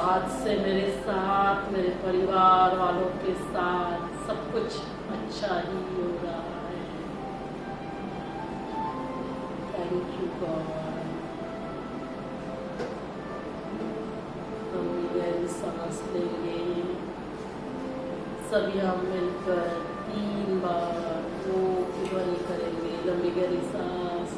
आज से मेरे साथ, मेरे परिवार वालों के साथ सब कुछ अच्छा ही हो रहा है। Thank you God. हम गहरी सांस लेंगे, सभी हम मिलकर 3 बार वो की ध्वनि करेंगे। लंबी गहरी सांस,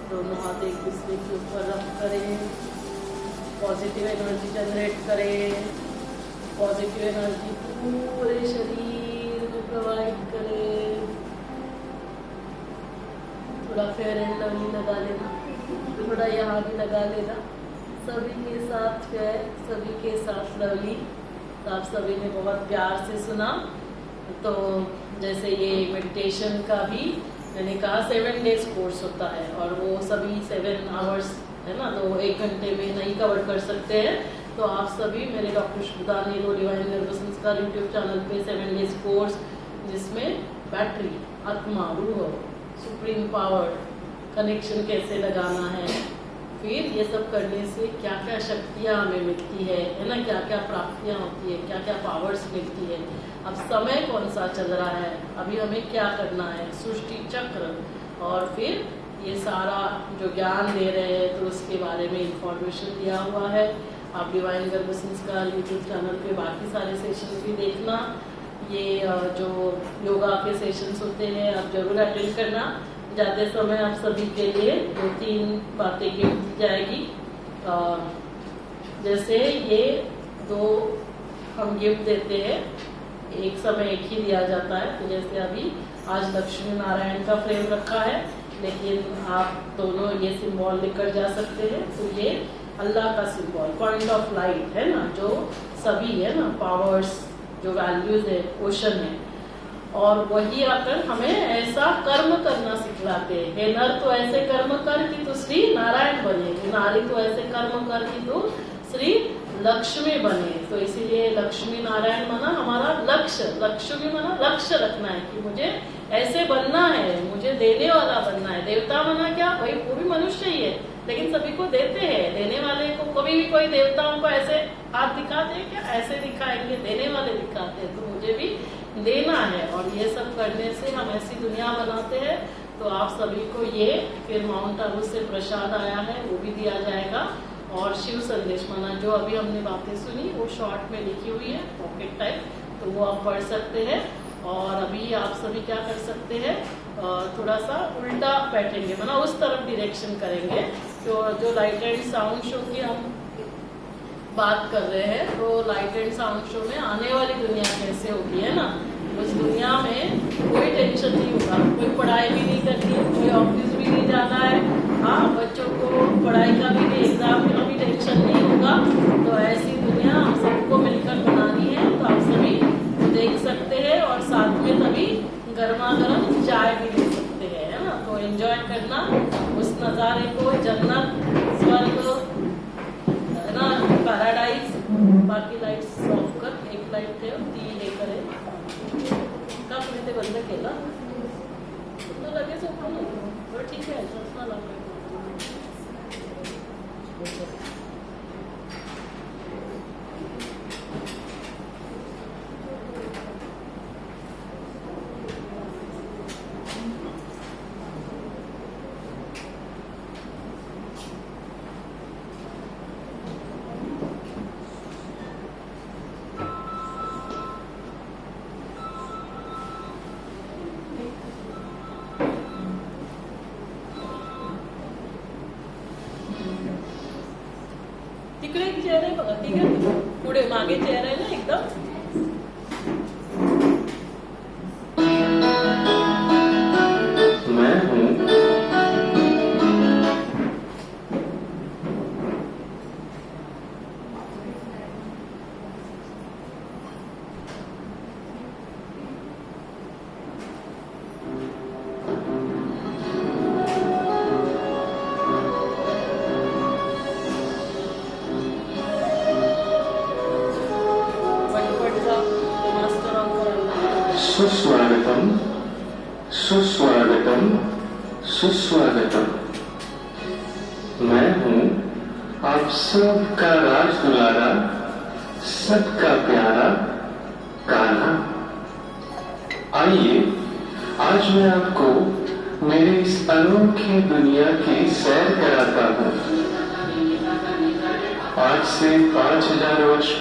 दोनों हाथ एक दूसरे के ऊपर रख करें, पॉजिटिव एनर्जी जनरेट करें। पॉजिटिव एनर्जी पूरे शरीर में प्रोवाइड करें। थोड़ा फेयर एंड लवली लगा लेना, थोड़ा यहाँ भी लगा लेना। सभी के साथ फेयर, सभी के साथ लवली। तो आप सभी ने बहुत प्यार से सुना। तो जैसे ये मेडिटेशन का भी मैंने कहा 7 डेज कोर्स होता है, और वो सभी 7 आवर्स है ना, तो 1 घंटे में नहीं कवर कर सकते हैं। तो आप सभी मेरे डॉक्टर शुभदानी डिवाइन गर्भ संस्कार यूट्यूब चैनल पे 7 डेज कोर्स, जिसमें बैटरी, आत्मा, रूह, सुप्रीम पावर कनेक्शन कैसे लगाना है, फिर ये सब करने से क्या क्या शक्तियाँ हमें मिलती है ना, क्या क्या प्राप्तियाँ होती है, क्या क्या पावर्स मिलती है। अब समय कौन सा चल रहा है, अभी हमें क्या करना है, सृष्टि चक्र, और फिर ये सारा जो ज्ञान दे रहे हैं तो उसके बारे में इंफॉर्मेशन दिया हुआ है। आप डिवाइन गर्भ संस्कार यूट्यूब चैनल पे बाकी सारे सेशंस भी देखना। ये जो योगा के सेशंस होते हैं आप जरूर अटेंड करना। जाते समय आप सभी के लिए 2-3 बातें गिफ्ट दी जाएगी। जैसे ये 2 हम गिफ्ट देते हैं, एक समय एक ही दिया जाता है। तो जैसे अभी आज लक्ष्मी नारायण का फ्रेम रखा है, लेकिन आप दोनों ये सिंबल लेकर जा सकते हैं। तो ये अल्लाह का सिंबल, पॉइंट ऑफ लाइट है ना, जो सभी है ना, पावर्स, जो वैल्यूज है, ओशन है। और वही आकर हमें ऐसा कर्म करना सिखलाते हैं। हे नर तो ऐसे कर्म कर कि तू श्री नारायण बने, नारी तो ऐसे कर्म कर कि तू श्री लक्ष्मी बने। तो इसीलिए लक्ष्मी नारायण माना हमारा लक्ष्य, लक्ष्मी माना लक्ष्य रखना है कि मुझे ऐसे बनना है, मुझे देने वाला बनना है। देवता माना क्या, भाई वो भी मनुष्य ही है, लेकिन सभी को देते हैं। देने वाले को कभी भी कोई देवताओं को ऐसे हाथ दिखाते हैं क्या, ऐसे दिखाएंगे, देने वाले दिखाते हैं। तो मुझे भी देना है, और ये सब करने से हम ऐसी दुनिया बनाते हैं। तो आप सभी को ये फिर माउंट आबू से प्रसाद आया है, वो भी दिया जाएगा। और शिव संदेश माना जो अभी हमने बातें सुनी वो शॉर्ट में लिखी हुई है, पॉकेट टाइप, तो वो आप पढ़ सकते हैं। और अभी आप सभी क्या कर सकते हैं, थोड़ा सा उल्टा बैठेंगे, माना उस तरफ डिरेक्शन करेंगे। तो जो लाइट एंड साउंड शो की हम बात कर रहे हैं, तो लाइट एंड साउंड शो में आने वाली दुनिया कैसे होगी, है ना। उस दुनिया में कोई टेंशन नहीं होगा, कोई पढ़ाई भी नहीं करनी है, कोई ऑफिस भी नहीं जाना है। हाँ, बच्चों को पढ़ाई का भी, एग्जाम का भी टेंशन नहीं होगा। तो ऐसी दुनिया हम सबको मिलकर बनानी है। तो आप सभी देख सकते हैं, और साथ में तभी गर्मा गर्म चाय भी ले सकते हैं, है ना। तो एंजॉय करना उस नज़ारे को, जन्नत, स्वर्ग, है ना, पैराडाइज। बाकी लाइट्स ऑफ कर, एक लाइट थे 3 लेकर है का पुढे ते बंद केला तो लगेच ओपन होतो। बरं ठीक आहे, चष्मा लावला। तिकडे एक चेअर आहे बघा, ठीक आहे, पुढे मागे चेअर आहे ना एकदम। मैं हूँ सुस्वागतम सुस्वागतम सुस्वागतम। मैं हूँ आप सबका राजदुलारा, सबका प्यारा कान्हा। आइए आज मैं आपको मेरी इस अनोखी दुनिया की सैर कराता हूँ। आज से 5000 वर्ष